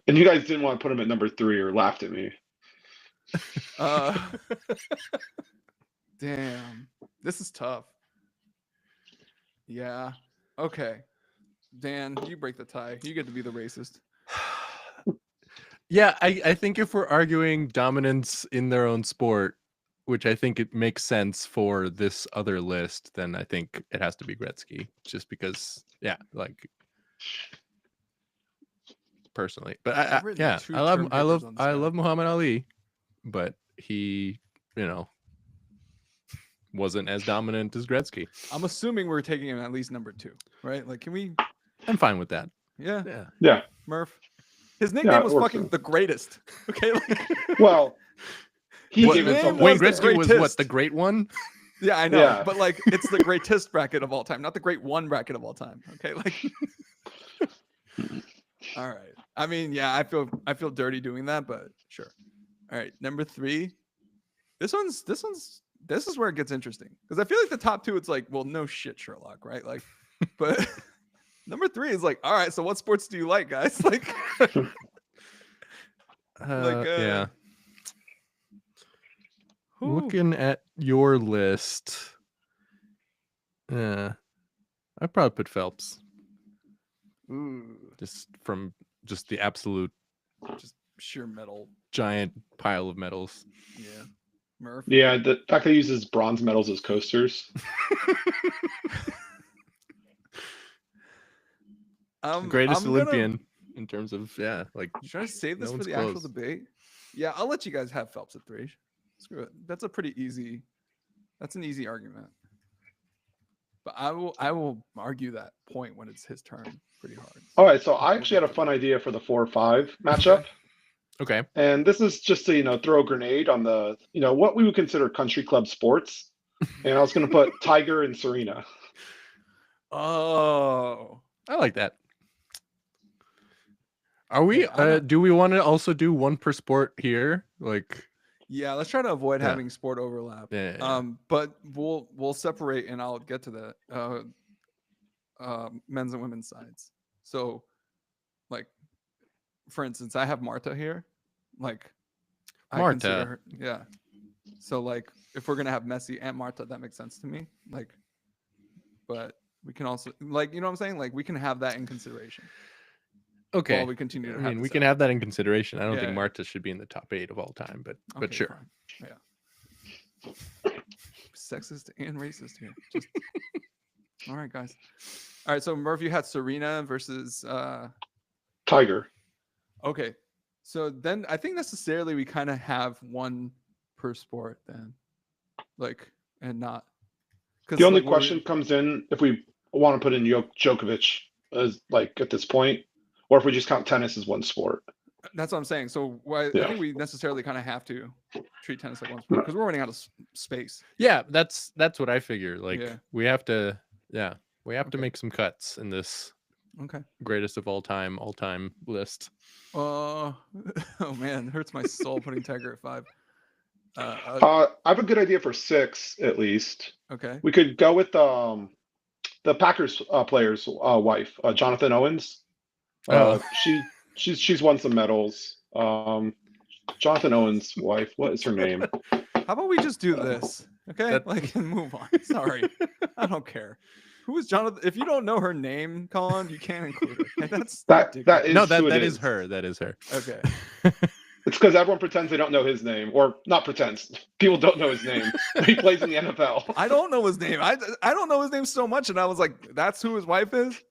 And you guys didn't want to put him at number 3 or laughed at me. Damn, this is tough. Yeah. Okay. Dan, you break the tie. You get to be the racist. Yeah, I think if we're arguing dominance in their own sport, which I think it makes sense for this other list, then I think it has to be Gretzky, just because, yeah, like personally. But I've written yeah, two I love term papers on this guy. Muhammad Ali, but he, wasn't as dominant as Gretzky. I'm assuming we're taking him at least number 2, right? Like, can we? I'm fine with that. Yeah. Yeah. Yeah. Murph. His nickname it was works fucking out. the greatest. Okay. Like, Well, he What- gave name himself Wayne was the Gretzky was what, greatest. the great one? yeah, I know, Yeah. but like, it's the greatest bracket of all time, not the great one bracket of all time. Okay. Like, all right. I mean, yeah, I feel dirty doing that, but sure. All right. Number 3. This is where it gets interesting because I feel like the top 2, it's like, well, no shit, Sherlock, right? Like, but number 3 is like, all right, so what sports do you like, guys? Like, Yeah. who? Looking at your list, I'd probably put Phelps, Ooh, just from just the absolute just sheer metal. giant pile of medals. Yeah. Murph. Yeah, the fact that he uses bronze medals as coasters. Greatest I'm gonna- Olympian in terms of like Should I save this no for one's the actual close. debate? Yeah, I'll let you guys have Phelps at 3. Screw it. That's a pretty easy. That's an easy argument. But I will argue that point when it's his turn pretty hard. All right, so I actually had a fun idea for the 4-5 matchup. Okay. And this is just to, throw a grenade on the, what we would consider country club sports. And I was going to put Tiger and Serena. Oh, I like that. Are we Yeah, I'm not- do we want to also do one per sport here? Like yeah. Let's try to avoid Yeah. having sport overlap. yeah. But we'll separate, and I'll get to that. Men's and women's sides. So, like, for instance, I have Marta here. Like, I consider Marta. her, yeah. So, like, if we're gonna have Messi and Marta, that makes sense to me. Like, but we can also, like, you know what I'm saying? Like, we can have that in consideration Okay. while we continue to I have mean, this we can out. have that in consideration. I don't Yeah. think Marta should be in the top 8 of all time, but Okay, sure. fine. Yeah. Sexist and racist here. Just... All right, guys. All right, so Murph, you had Serena versus Tiger. okay. So then I think necessarily we kind of have one per sport then. Like, and not The only like, question comes in if we want to put in Djokovic as like at this point, or if we just count tennis as one sport. that's what I'm saying. So I Yeah. think we necessarily kind of have to treat tennis like one sport because we're running out of space. Yeah, that's what I figure. Like Yeah. we have to we have to Okay. make some cuts in this Okay. greatest of all time list. Oh man, it hurts my soul putting Tiger at 5. I have a good idea for 6 at least. Okay. We could go with the Packers player's wife, Jonathan Owens. Oh. She's won some medals. Jonathan Owen's wife. What is her name? How about we just do this? Okay, That- like and move on. Sorry, I don't care. Who is Jonathan? If you don't know her name, Colin, you can't include her. Okay, that's That ridiculous. is No, who it that is her. That is her. Okay. It's because everyone pretends they don't know his name, or not pretends. People don't know his name. He plays in the NFL. I don't know his name. I don't know his name so much, and I was like, "That's who his wife is."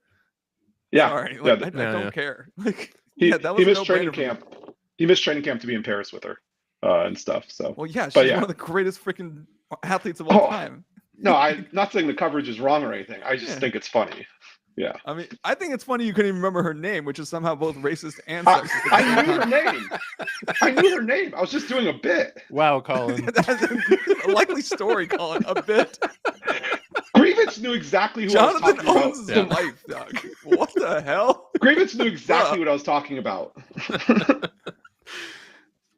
Yeah, Sorry, like, I Yeah. don't care. Like, he, yeah, that was he a missed training no-brainer for me. camp. He missed training camp to be in Paris with her, and stuff. So, Well, yeah, she's But yeah. one of the greatest freaking athletes of all Oh. time. no, I'm not saying the coverage is wrong or anything. I just Yeah. think it's funny. Yeah, I mean, I think it's funny you couldn't even remember her name, which is somehow both racist and I, sexist. I knew her name. I knew her name. I was just doing a bit. Wow, Colin. That's a likely story, Colin. A bit. Grievance knew exactly who I was Jonathan talking about. owns his Yeah. life, dog. What the hell? Grievance knew exactly what I was talking about.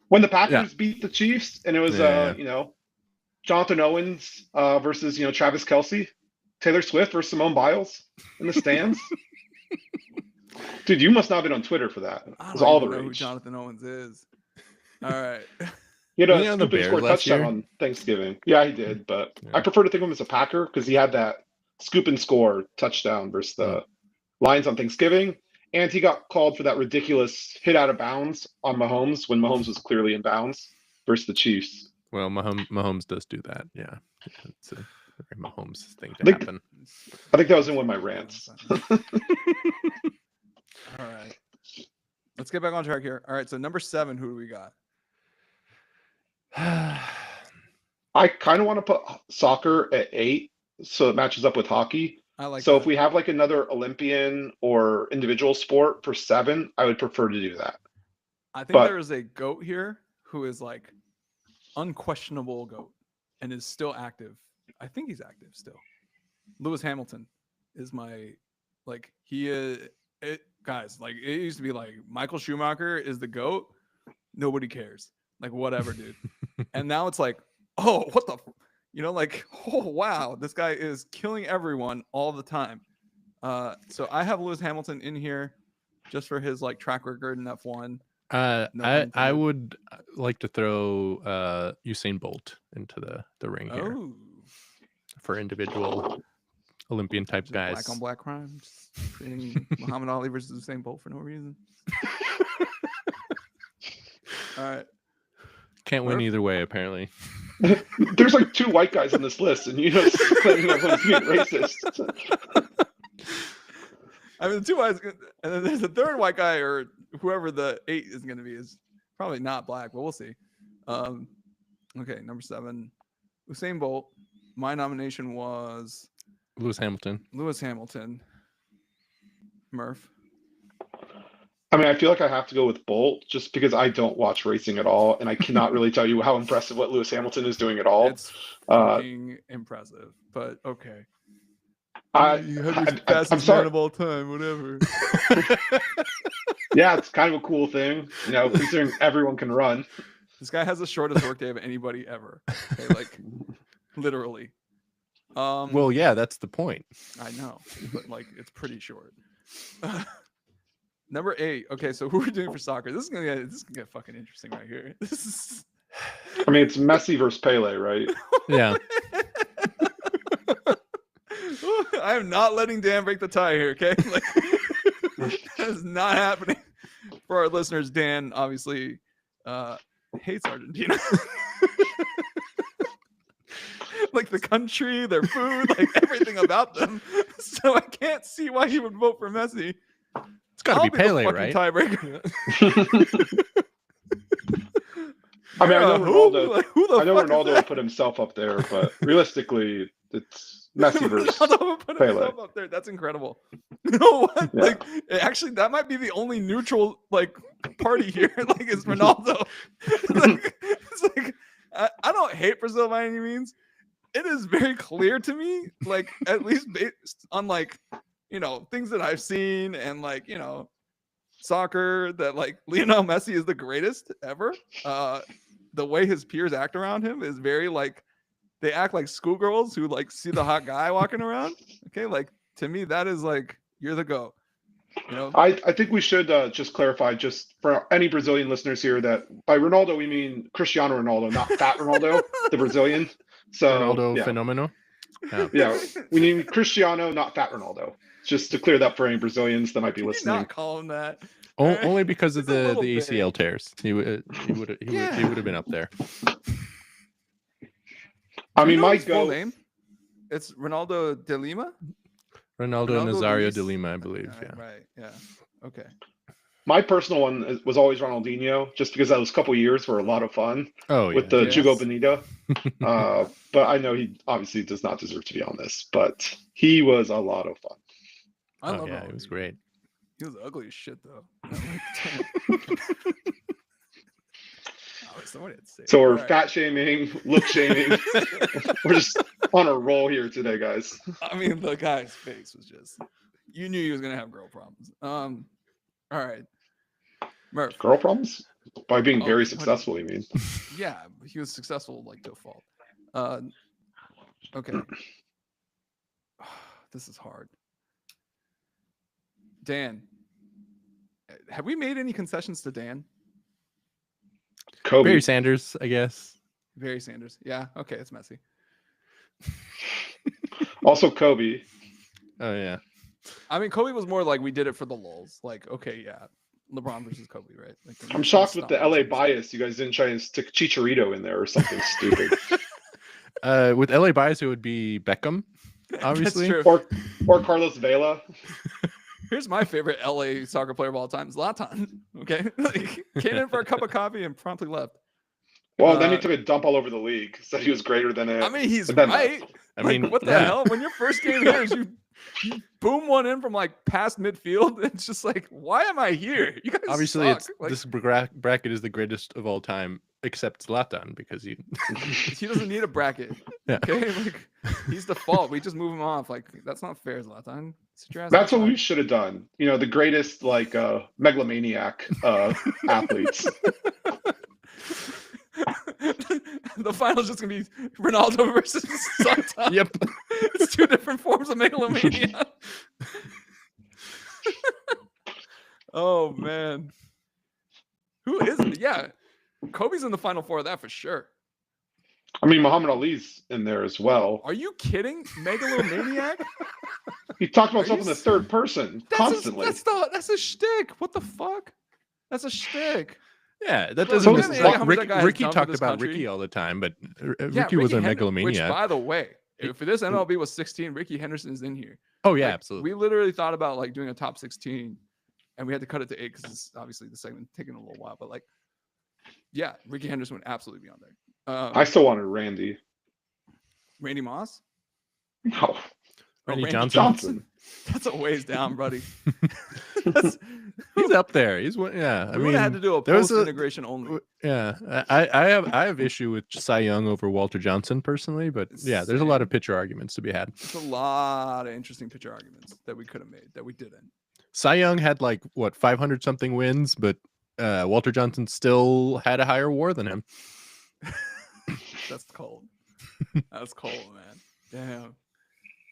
When the Packers beat the Chiefs, and it was Yeah. Jonathan Owens versus Travis Kelce, Taylor Swift versus Simone Biles in the stands. Dude, you must not have been on Twitter for that. It I was don't all even the know who rage. Jonathan Owens is. All right. He had Wasn't he a on the scoop and Bears score last touchdown year? on Thanksgiving. Yeah, he did, but Yeah. I prefer to think of him as a Packer because he had that scoop and score touchdown versus the Lions on Thanksgiving, and he got called for that ridiculous hit out of bounds on Mahomes when Mahomes was clearly in bounds versus the Chiefs. Well, Mahomes does do that. Yeah, it's a very Mahomes thing to Like- happen. I think that was in one of my rants. All right. Let's get back on track here. All right. So number 7, who do we got? I kind of want to put soccer at 8 so it matches up with hockey. I like So that. if we have like another Olympian or individual sport for 7, I would prefer to do that. I think but- there is a GOAT here who is like unquestionable GOAT and is still active. I think he's active still. Lewis Hamilton is my he is guys, like it used to be like Michael Schumacher is the GOAT. Nobody cares. Like whatever, dude. And now it's like, oh, what the oh wow, this guy is killing everyone all the time. So I have Lewis Hamilton in here just for his like track record in F1. No pun I intended. would like to throw Usain Bolt into the ring here Oh, for individual Olympian type just guys. black on black crime, just creating Muhammad Ali versus Usain Bolt for no reason. All right. Can't win Where- either way, apparently. There's like 2 white guys on this list, and claiming everyone's being racist. I mean, the 2 guys, and then there's a 3rd white guy or whoever the 8 is going to be is probably not black, but we'll see. Okay, number 7, Usain Bolt. My nomination was Lewis Hamilton. Lewis Hamilton. Murph. I mean, I feel like I have to go with Bolt just because I don't watch racing at all, and I cannot really tell you how impressive what Lewis Hamilton is doing at all. It's fucking impressive, but okay. I'm Fastest sorry. man of all time, whatever. Yeah, it's kind of a cool thing, considering everyone can run. This guy has the shortest workday of anybody ever. Okay, like literally. Well, yeah, that's the point. I know, but like it's pretty short. Number 8. Okay, so who are we doing for soccer? This is gonna get fucking interesting right here. This is I mean, it's Messi versus Pele, right? Yeah. I am not letting Dan break the tie here, okay? Like, that is not happening. For our listeners, Dan obviously hates Argentina. Like the country, their food, like everything about them. So I can't see why he would vote for Messi. It's got to be the Pele, fucking right? Tiebreaker. I mean, I know Who- Ronaldo. like, who the I know fuck is Ronaldo would that? put himself up there, but realistically, it's Messi versus. Ronaldo would put Pele. himself up there. That's incredible. You know what? Yeah. Like, actually, that might be the only neutral party here. Like, is Ronaldo. It's like I don't hate Brazil by any means. It is very clear to me, like at least based on things that I've seen and soccer, that Lionel Messi is the greatest ever. The way his peers act around him is very they act like schoolgirls who see the hot guy walking around. Okay, to me that is you're the GOAT. You know, I think we should just clarify, just for any Brazilian listeners here, that by Ronaldo we mean Cristiano Ronaldo, not Fat Ronaldo, the Brazilian. So Ronaldo yeah, Fenomeno. Yeah. yeah, we need Cristiano, not Fat Ronaldo. Just to clear that for any Brazilians that might be Can you listening. not call him that? Only because of Just a the little ACL bit. tears. He would have been up there. I Do you mean, know my his full go. name? It's Ronaldo de Lima. Ronaldo Nazario Luis? de Lima, I believe. Yeah. Right. Yeah. Okay. My personal one was always Ronaldinho, just because those couple years were a lot of fun Oh with yeah. the Yes. Jugo Bonita. But I know he obviously does not deserve to be on this, but he was a lot of fun. I Oh love yeah, it was great. He was ugly as shit though. Somebody had to say it. So we're All right. fat shaming, look shaming. We're just on a roll here today, guys. I mean, the guy's face was just. You knew he was gonna have girl problems. All right, Murph. Girl problems? By being Oh, very what- successful, you mean? Yeah, he was successful like to a fault. Okay. This is hard. Dan, have we made any concessions to Dan? Kobe. Barry Sanders, I guess. Barry Sanders. Yeah. Okay, it's messy. Also Kobe. Oh yeah. I mean, Kobe was more like we did it for the lulz. Like, okay, yeah, LeBron versus Kobe, right? Like, I'm shocked with the LA bias. You guys didn't try and stick Chicharito in there or something stupid. With LA bias, it would be Beckham, obviously. That's true. Or Carlos Vela. Here's my favorite LA soccer player of all time, Zlatan. Okay, like, came in for a cup of coffee and promptly left. Well, then he took a dump all over the league. Said he was greater than it. I mean, he's but then right. left. I mean, like, what the yeah. hell? When your first game here is you boom one in from like past midfield, it's just like, why am I here? You guys Obviously, suck. it's Like, this bracket is the greatest of all time, except Zlatan, because he he doesn't need a bracket. Yeah. Okay, like he's the fault. We just move him off. Like that's not fair, Zlatan. Sit your ass That's what outside. we should have done. You know, the greatest like megalomaniac athletes. The final's just gonna be Ronaldo versus Zlatan. Yep. It's two different forms of megalomania. Oh man, who is it? Yeah, Kobe's in the final four of that for sure. I mean, Muhammad Ali's in there as well. Are you kidding? Megalomaniac? He talked about Are himself you in the third person constantly. That's a shtick. What the fuck? That's a shtick. Yeah, that Well, doesn't. we didn't say how much that guy has Ricky done for talked this about country. Ricky all the time, but Yeah, Ricky was a Which, megalomaniac. by the way, if this MLB was 16, Ricky Henderson is in here. Oh yeah, Like, absolutely. We literally thought about like doing a top 16, and we had to cut it to 8 because it's obviously the segment taking a little while. But like, yeah, Ricky Henderson would absolutely be on there. I still wanted Randy. Randy Moss. No, Randy Johnson. That's a ways down, buddy. He's up there. He's one. Yeah, I We mean, had to do a there was post integration only. Yeah, I have issue with Cy Young over Walter Johnson personally, but yeah, there's a lot of pitcher arguments to be had. It's a lot of interesting pitcher arguments that we could have made that we didn't. Cy Young had like what 500 something wins, but Walter Johnson still had a higher WAR than him. That's cold. That's cold, man. Damn.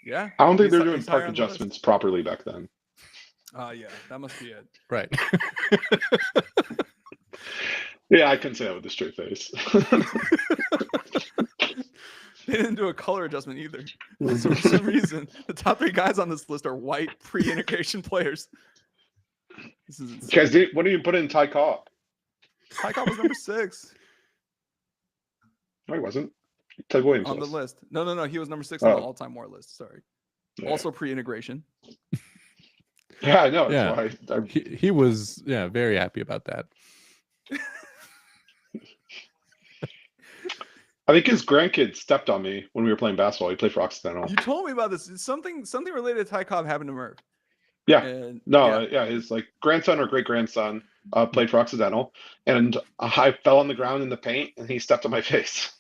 Yeah. I don't think he's- they're doing he's higher park on the list. adjustments properly back then. Yeah, that must be it. Right. Yeah, I couldn't say that with a straight face. They didn't do a color adjustment either. So for some reason, the top 3 guys on this list are white pre-integration players. This is insane. Guys, what did you put in Ty Cobb? Ty Cobb was number 6 No, he wasn't. Ted Williams on the was. list. No. He was number 6 on the Oh. all-time WAR list. Sorry. Yeah. Also pre-integration. Yeah, I know. Yeah. That's why He was very happy about that. I think his grandkid stepped on me when we were playing basketball. He played for Occidental. You told me about this. It's something related to Ty Cobb happened to Murph. Yeah. And, No, yeah. yeah, his like grandson or great grandson played for Occidental, and I fell on the ground in the paint, and he stepped on my face.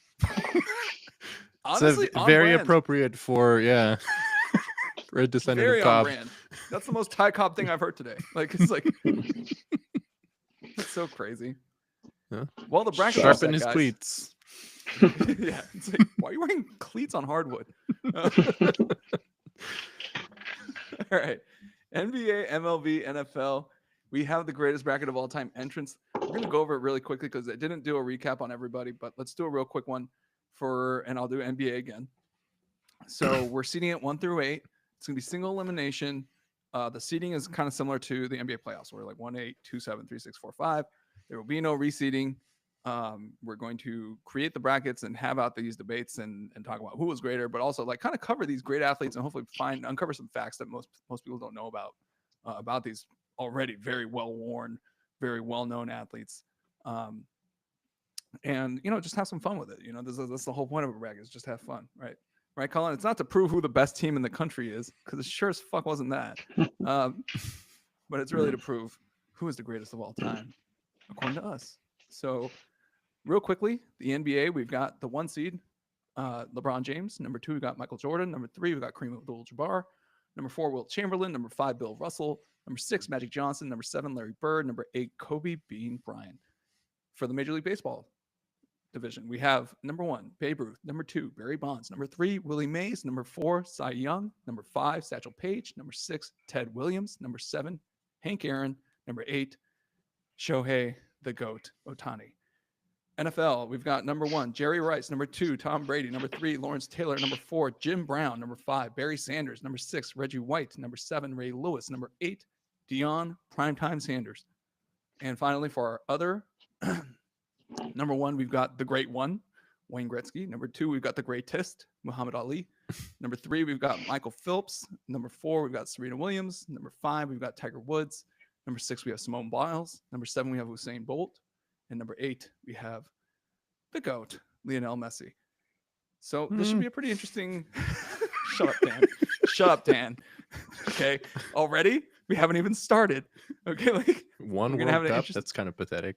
Honestly, it's on very brand. appropriate for for a descendant Very of on Cobb. brand. That's the most Ty Cobb thing I've heard today. Like it's like it's so crazy. Yeah. Well, the bracket Sharpen set, his guys. cleats. Yeah, it's like, why are you wearing cleats on hardwood? All right, NBA NBA, MLB, NFL. We have the greatest bracket of all time entrance. We're going to go over it really quickly because I didn't do a recap on everybody, but let's do a real quick one and I'll do NBA again. So we're seeding it 1 through 8. It's going to be single elimination. The seeding is kind of similar to the NBA playoffs. We're like 1, 8, 2, 7, 3, 6, 4, 5. There will be no reseeding. We're going to create the brackets and have out these debates and talk about who was greater, but also like kind of cover these great athletes and hopefully uncover some facts that most people don't know about these already very well-worn, very well-known athletes. And, just have some fun with it. That's the whole point of a bracket is just have fun, right? Right, Colin? It's not to prove who the best team in the country is, because it sure as fuck wasn't that. But it's really to prove who is the greatest of all time, according to us. So real quickly, the NBA, we've got the 1 seed, LeBron James. Number 2, we've got Michael Jordan. Number 3, we've got Kareem Abdul-Jabbar. Number 4, Wilt Chamberlain. Number 5, Bill Russell. Number 6, Magic Johnson. Number 7, Larry Bird. Number 8, Kobe Bean Bryant. For the Major League Baseball division, we have number 1, Babe Ruth. Number 2, Barry Bonds. Number 3, Willie Mays. Number 4, Cy Young. Number 5, Satchel Paige. Number 6, Ted Williams. Number 7, Hank Aaron. Number 8, Shohei the GOAT Ohtani. NFL, we've got number 1, Jerry Rice. Number 2, Tom Brady. Number 3, Lawrence Taylor. Number 4, Jim Brown. Number 5, Barry Sanders. Number 6, Reggie White. Number 7, Ray Lewis. Number 8, Deion Primetime Sanders. And finally, for our other number 1, we've got the great one, Wayne Gretzky. Number 2, we've got the greatest, Muhammad Ali. Number 3, we've got Michael Phelps. Number 4, we've got Serena Williams. Number 5, we've got Tiger Woods. Number 6, we have Simone Biles. Number 7, we have Usain Bolt. And number 8, we have the GOAT, Lionel Messi. So this should be a pretty interesting. Shut up, Dan. Shut up, Dan. Okay. Already? We haven't even started. Okay. Like one World Cup, that's kind of pathetic.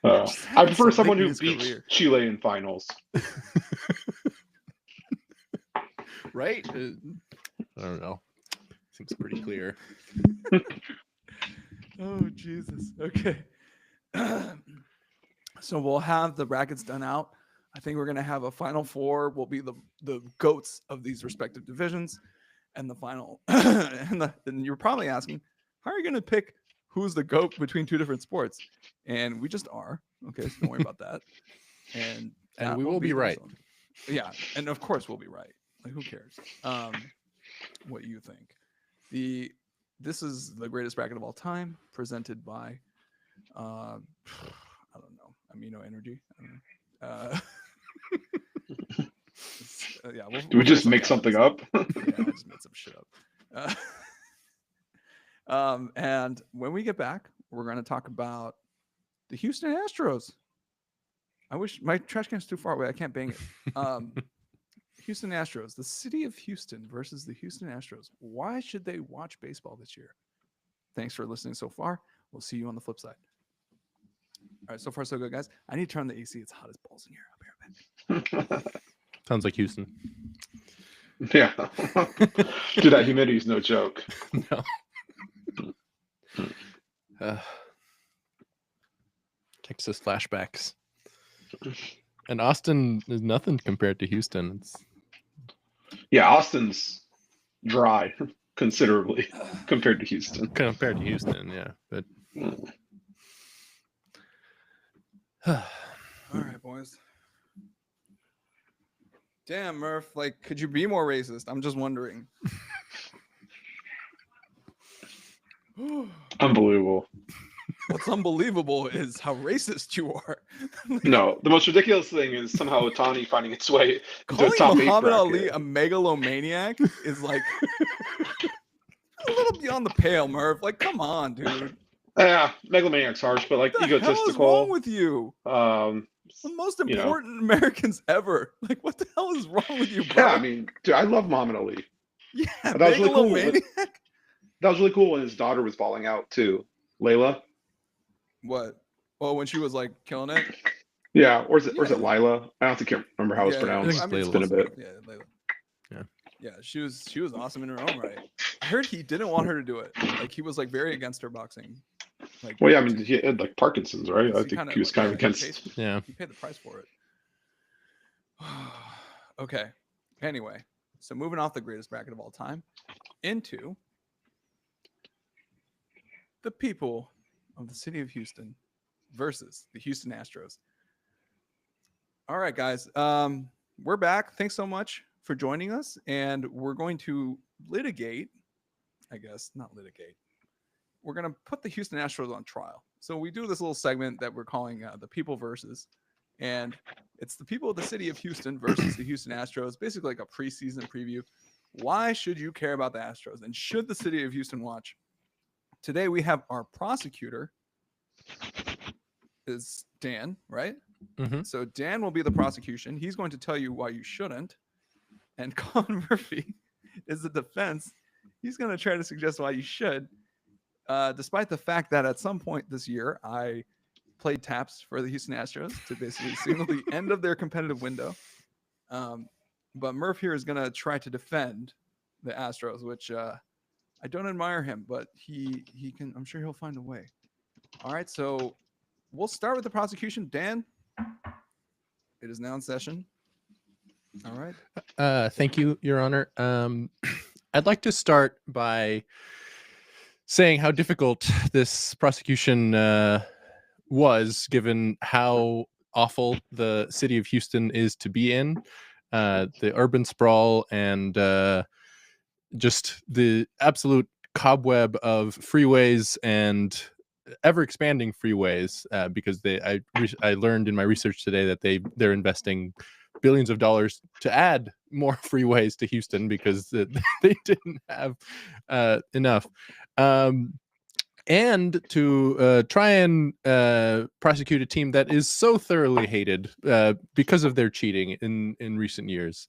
I prefer someone who beats Chile in finals. Right? I don't know. Seems pretty clear. Oh, Jesus. Okay. So we'll have the brackets done out. I think we're going to have a final 4 will be the GOATs of these respective divisions. And the final, and you're probably asking, how are you going to pick who's the GOAT between 2 different sports? And we just are. Okay, so don't worry about that. And we will be right. Yeah, and of course we'll be right. Like, who cares what you think? This is the greatest bracket of all time, presented by I don't know, Amino Energy. I don't know. Yeah, do we just make something up? Yeah, I just made some shit up. And when we get back, we're going to talk about the Houston Astros. I wish my trash can's too far away. I can't bang it. Houston Astros, the city of Houston versus the Houston Astros. Why should they watch baseball this year? Thanks for listening so far. We'll see you on the flip side. All right, so far so good, guys. I need to turn the AC. It's hot as balls in here. I'll be right back. Sounds like Houston. Yeah. Dude, that humidity is no joke. No. Texas flashbacks. And Austin is nothing compared to Houston. Yeah, Austin's dry considerably compared to Houston. Compared to Houston, yeah. But all right, boys. Damn, Murph. Like, could you be more racist? I'm just wondering. Unbelievable. What's unbelievable is how racist you are. No, the most ridiculous thing is somehow Ohtani finding its way into a top Calling 8 Muhammad bracket. Ali a megalomaniac is like a little beyond the pale, Murph. Like, come on, dude. Yeah, megalomaniac's harsh, but like What the egotistical. hell is wrong with you? The most important Americans ever. Like, what the hell is wrong with you, bro? Yeah, I mean, dude, I love Muhammad Ali. Yeah, that was really cool. megalomaniac. That was really cool when his daughter was balling out too. Layla. What? Oh, when she was like killing it. Yeah, or is it Lila? I don't can't remember how it's pronounced. I mean, it's been a bit. Yeah, Layla. Yeah. Yeah, she was awesome in her own right. I heard he didn't want her to do it. Like, he was like very against her boxing. Like, well, yeah, I mean, he had like Parkinson's, right? I think he was kind of against. He paid the price for it. Okay. Anyway, So moving off the greatest bracket of all time into the people of the city of Houston versus the Houston Astros. All right, guys. We're back. Thanks so much for joining us. And we're going to litigate, I guess, not litigate. We're going to put the Houston Astros on trial. So we do this little segment that we're calling the People Versus. And it's the people of the city of Houston versus the Houston Astros, basically like a preseason preview. Why should you care about the Astros? And should the city of Houston watch? Today we have our prosecutor is Dan, right? Mm-hmm. So Dan will be the prosecution. He's going to tell you why you shouldn't. And Collin Murphy is the defense. He's going to try to suggest why you should. Despite the fact that at some point this year, I played taps for the Houston Astros to basically signal the end of their competitive window. But Murph here is going to try to defend the Astros, which I don't admire him, but he can. I'm sure he'll find a way. All right, so we'll start with the prosecution. Dan, it is now in session. All right. Thank you, Your Honor. I'd like to start by saying how difficult this prosecution was, given how awful the city of Houston is to be in. The urban sprawl and just the absolute cobweb of freeways and ever expanding freeways, because I learned in my research today that they're investing billions of dollars to add more freeways to Houston because they didn't have enough. And to try and prosecute a team that is so thoroughly hated because of their cheating in recent years.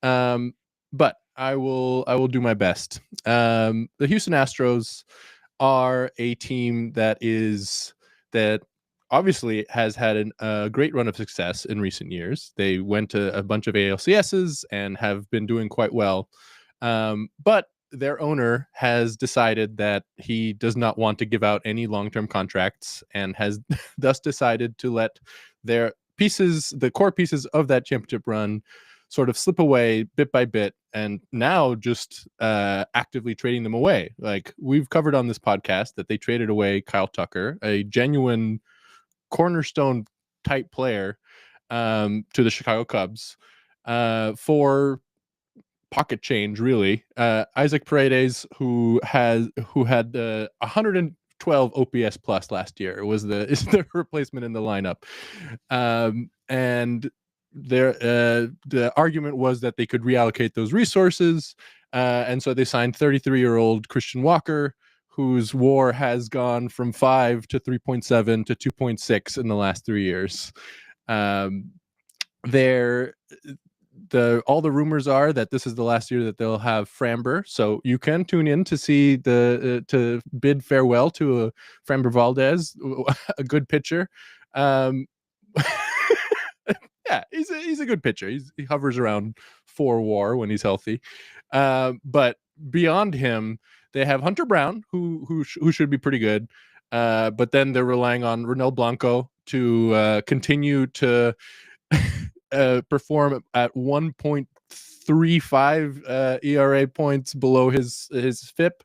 But I will do my best. The Houston Astros are a team that obviously has had a great run of success in recent years. They went to a bunch of ALCSs and have been doing quite well. But their owner has decided that he does not want to give out any long-term contracts and has thus decided to let the core pieces of that championship run sort of slip away bit by bit, and now just actively trading them away. Like we've covered on this podcast that they traded away Kyle Tucker, a genuine cornerstone type player, to the Chicago Cubs for pocket change, really. Isaac Paredes, who had 112 OPS plus last year, is the replacement in the lineup, and the argument was that they could reallocate those resources, and so they signed 33-year-old Christian Walker, whose WAR has gone from 5 to 3.7 to 2.6 in the last 3 years. All the rumors are that this is the last year that they'll have Framber, so you can tune in to see to bid farewell to Framber Valdez, a good pitcher. Yeah, he's a good pitcher. He hovers around 4 WAR when he's healthy. But beyond him, they have Hunter Brown, who should be pretty good. But then they're relying on Ronel Blanco to continue to perform at 1.35 ERA points below his FIP.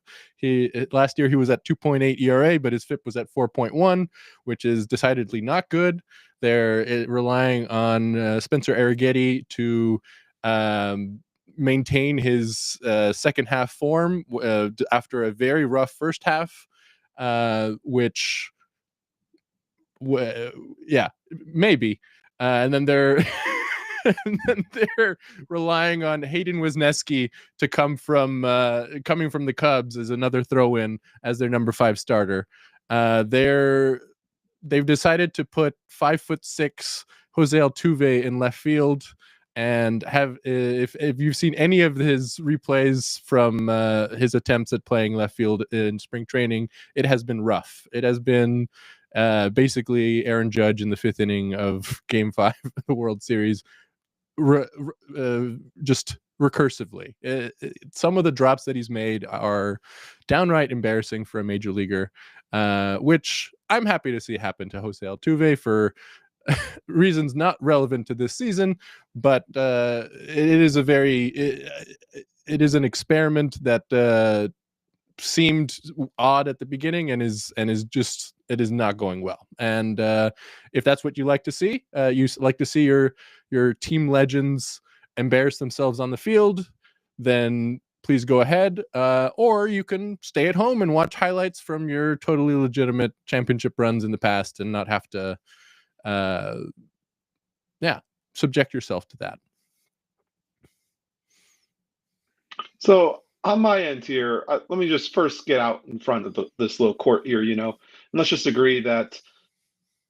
Last year he was at 2.8 ERA, but his FIP was at 4.1, which is decidedly not good. They're relying on Spencer Arrighetti to maintain his second half form after a very rough first half, which maybe. And then they're relying on Hayden Wisniewski to coming from the Cubs as another throw-in as their number 5 starter. They've decided to put 5'6" Jose Altuve in left field, and if you've seen any of his replays from his attempts at playing left field in spring training, it has been rough. It has been basically Aaron Judge in the 5th inning of Game 5 of the World Series, just recursively. Some of the drops that he's made are downright embarrassing for a major leaguer, which I'm happy to see happen to Jose Altuve for reasons not relevant to this season, but it is it is an experiment that seemed odd at the beginning and is just, it is not going well. And if that's what you like to see, you like to see your team legends embarrass themselves on the field, then please go ahead. Or you can stay at home and watch highlights from your totally legitimate championship runs in the past and not have to subject yourself to that. So on my end here, let me just first get out in front of this little court here, and let's just agree that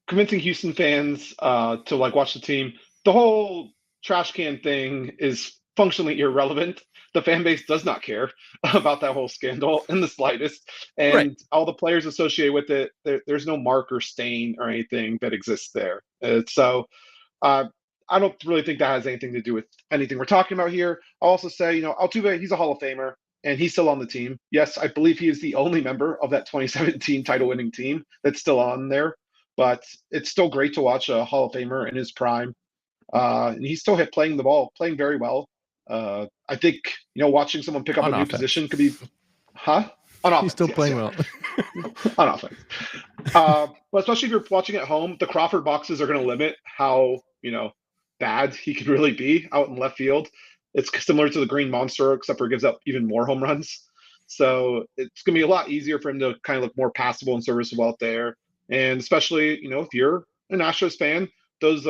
convincing Houston fans to like watch the team, the whole trash can thing is functionally irrelevant. The fan base does not care about that whole scandal in the slightest, and Right. all the players associated with it, there's no mark or stain or anything that exists there. So I don't really think that has anything to do with anything we're talking about here. I'll also say, Altuve, he's a Hall of Famer, and he's still on the team. Yes, I believe he is the only member of that 2017 title-winning team that's still on there. But it's still great to watch a Hall of Famer in his prime. And he's still playing the ball, playing very well. I think, watching someone pick up On a new offense. position could be, on offense. He's still yes, playing yeah. well. On offense. But especially if you're watching at home, the Crawford boxes are going to limit how, bad he could really be out in left field. It's similar to the Green Monster, except for it gives up even more home runs. So it's going to be a lot easier for him to kind of look more passable and serviceable out there. And especially, if you're an Astros fan, those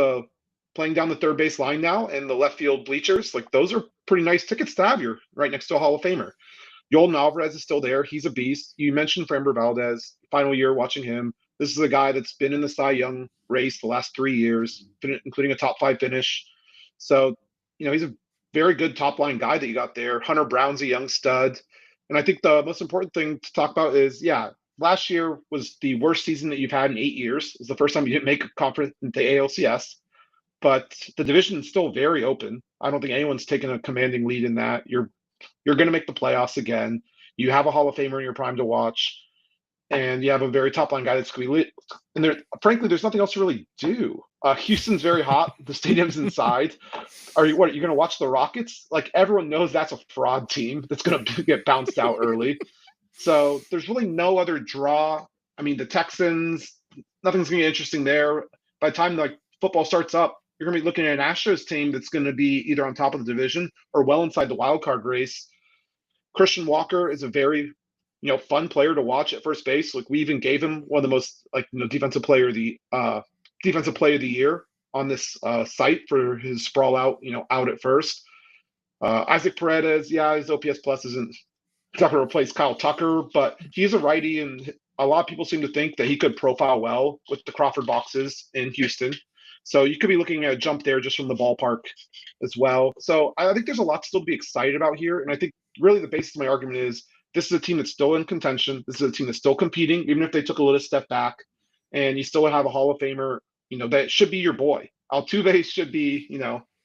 playing down the third base line now and the left field bleachers, like those are pretty nice tickets to have. You're right next to a Hall of Famer. Yoel Alvarez is still there. He's a beast. You mentioned Framber Valdez, final year watching him. This is a guy that's been in the Cy Young race the last 3 years, including a top 5 finish. So, he's a very good top line guy that you got there. Hunter Brown's a young stud. And I think the most important thing to talk about is, last year was the worst season that you've had in 8 years. It's the first time you didn't make a conference in the ALCS. But the division is still very open. I don't think anyone's taken a commanding lead in that. You're going to make the playoffs again. You have a Hall of Famer in your prime to watch, and you have a very top line guy that's going to be lit. And frankly, there's nothing else to really do. Houston's very hot. The stadium's inside. Are you going to watch the Rockets? Like, everyone knows that's a fraud team that's going to get bounced out early. So there's really no other draw. I mean, the Texans, nothing's going to be interesting there. By the time football starts up, you're going to be looking at an Astros team that's going to be either on top of the division or well inside the wild card race. Christian Walker is a very, fun player to watch at first base. Like, we even gave him one of the most defensive player of the year on this site for his sprawl out, out at first. Isaac Paredes, his OPS plus isn't going to replace Kyle Tucker, but he's a righty, and a lot of people seem to think that he could profile well with the Crawford boxes in Houston. So you could be looking at a jump there just from the ballpark as well. So I think there's a lot to still be excited about here. And I think really the basis of my argument is this is a team that's still in contention. This is a team that's still competing, even if they took a little step back. And you still have a Hall of Famer, that should be your boy. Altuve should be,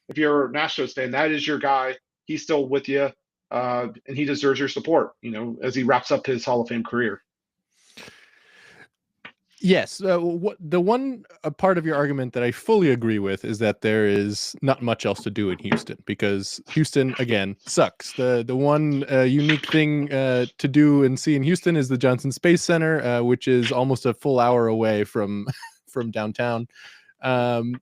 if you're an Astros fan, that is your guy. He's still with you. And he deserves your support, as he wraps up his Hall of Fame career. Yes. What the one part of your argument that I fully agree with is that there is not much else to do in Houston, because Houston, again, sucks. The one unique thing to do and see in Houston is the Johnson Space Center, which is almost a full hour away from downtown. And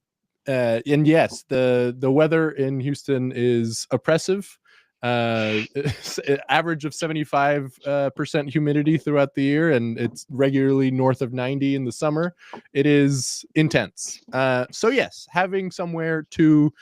yes, the weather in Houston is oppressive. Average of 75% humidity throughout the year, and it's regularly north of 90 in the summer. It is intense. So yes, having somewhere to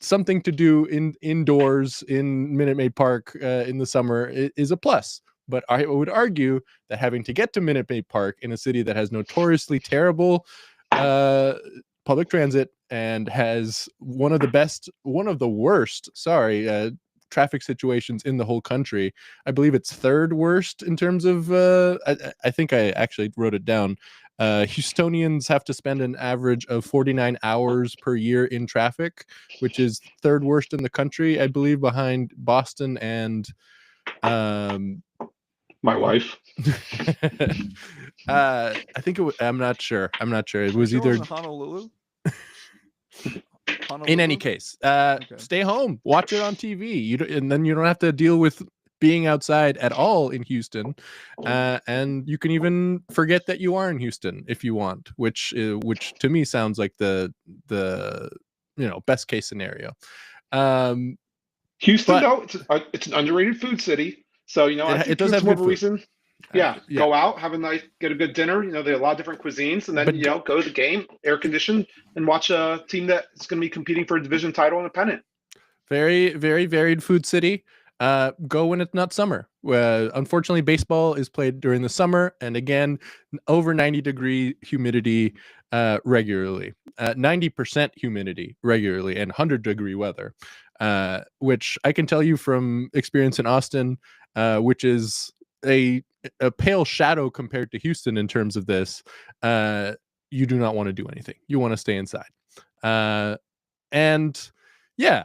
something to do indoors in Minute Maid Park in the summer is a plus. But I would argue that having to get to Minute Maid Park in a city that has notoriously terrible public transit and has one of the worst traffic situations in the whole country. I believe it's third worst in terms of I think I actually wrote it down. Houstonians have to spend an average of 49 hours per year in traffic, which is third worst in the country, I believe, behind Boston and my wife. I think I'm not sure. It was Sure either. wasn't Honolulu. In any Honolulu? case, Okay. stay home, watch it on TV. And then you don't have to deal with being outside at all in Houston, and you can even forget that you are in Houston if you want, which to me sounds like the best case scenario. Houston, But though, it's an underrated food city. So, I think it does there's have more good of a food. reason. Yeah. Go out, have a nice, get a good dinner. There are a lot of different cuisines, and then But go to the game, air conditioned, and watch a team that's going to be competing for a division title and a pennant. very, very varied food city. Go when it's not summer. Unfortunately, baseball is played during the summer, and again, over 90-degree humidity regularly, 90% humidity regularly, and 100-degree weather, which I can tell you from experience in Austin, which is a pale shadow compared to Houston in terms of this. You do not want to do anything. You want to stay inside. And yeah,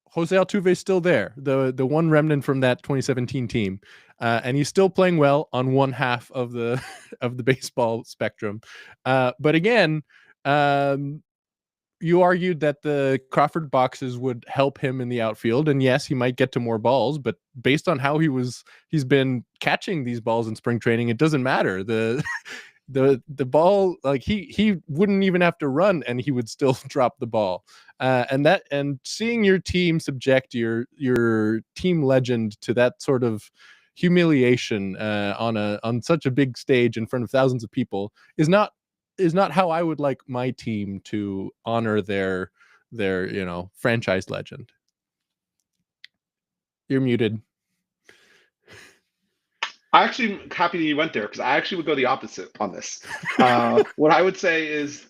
Jose Altuve is still there, the one remnant from that 2017 team, and he's still playing well on one half of the of the baseball spectrum. But again, you argued that the Crawford boxes would help him in the outfield, and yes, he might get to more balls. But based on how he's been catching these balls in spring training, it doesn't matter. The ball, like he wouldn't even have to run and he would still drop the ball. And seeing your team subject your team legend to that sort of humiliation on such a big stage in front of thousands of people is not how I would like my team to honor their franchise legend. You're muted. I actually am happy that you went there, because I actually would go the opposite on this. What I would say is,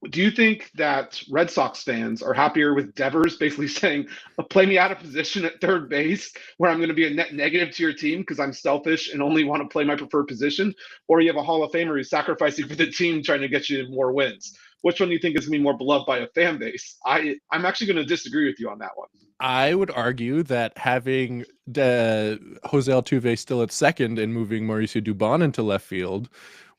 do you think that Red Sox fans are happier with Devers basically saying, play me out of position at third base where I'm going to be a net negative to your team because I'm selfish and only want to play my preferred position? Or you have a Hall of Famer who's sacrificing for the team trying to get you more wins? Which one do you think is going to be more beloved by a fan base? I'm actually going to disagree with you on that one. I would argue that having Jose Altuve still at second and moving Mauricio Dubon into left field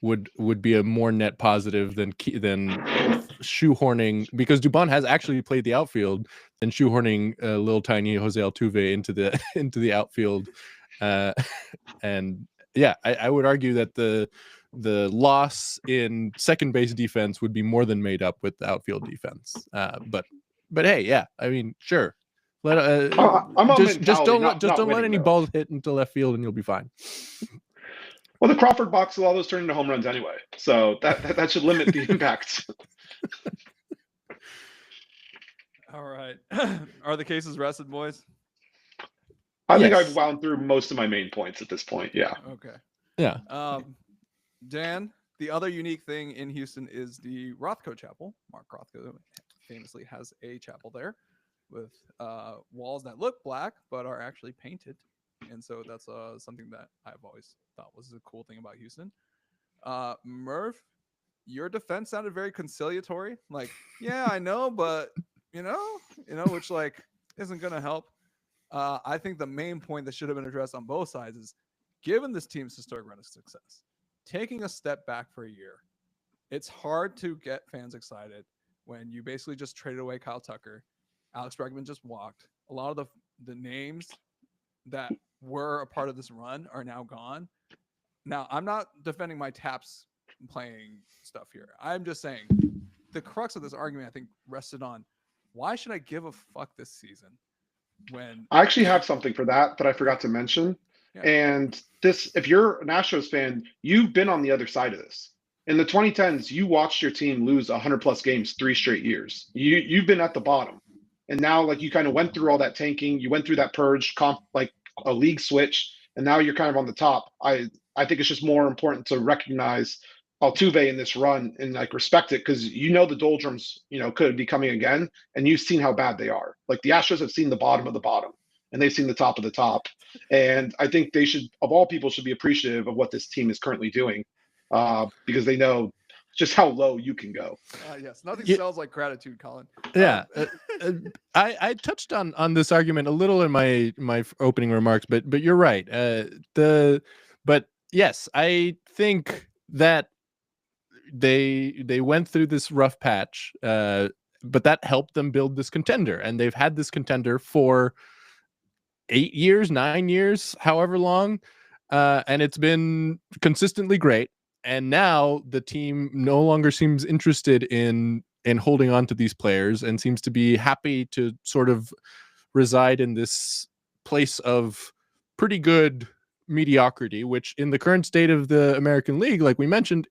would be a more net positive than shoehorning, because Dubon has actually played the outfield, than shoehorning a little tiny Jose Altuve into the outfield. And yeah, I would argue that the loss in second base defense would be more than made up with the outfield defense. But hey, yeah, I mean, sure. I'm on Just mentality, don't let winning, any though. balls hit into left field and you'll be fine. Well, the Crawford box will all those turn into home runs anyway, so that should limit the impact. All right. Are the cases rested, boys? I think Yes. I've wound through most of my main points at this point. Yeah. Okay. Yeah. Dan, the other unique thing in Houston is the Rothko Chapel. Mark Rothko famously has a chapel there with walls that look black but are actually painted, and so that's something that I've always thought was a cool thing about Houston. Murph, your defense sounded very conciliatory. Like, yeah, I know, but which like isn't gonna help. I think the main point that should have been addressed on both sides is, given this team's historic run of success, taking a step back for a year, it's hard to get fans excited when you basically just traded away Kyle Tucker. Alex Bregman just walked. A lot of the names that were a part of this run are now gone. Now, I'm not defending my Taps playing stuff here. I'm just saying the crux of this argument, I think, rested on, why should I give a fuck this season when I actually have something for that I forgot to mention. Yeah. And this, if you're an Astros fan, you've been on the other side of this. In the 2010s, you watched your team lose 100 plus games 3 straight years. You've been at the bottom. And now, like, you kind of went through all that tanking, you went through that purge, like a league switch, and now you're kind of on the top. I think it's just more important to recognize Altuve in this run and like respect it, because the doldrums could be coming again, and you've seen how bad they are. Like, the Astros have seen the bottom of the bottom, and they've seen the top of the top. And I think they should, of all people, should be appreciative of what this team is currently doing, because they know just how low you can go. Yes, nothing smells like gratitude, Collin. Yeah. I touched on this argument a little in my opening remarks, but you're right. But yes, I think that they went through this rough patch, but that helped them build this contender, and they've had this contender for 8 years, 9 years, however long, and it's been consistently great. And now the team no longer seems interested in holding on to these players, and seems to be happy to sort of reside in this place of pretty good mediocrity, which in the current state of the American League, like we mentioned,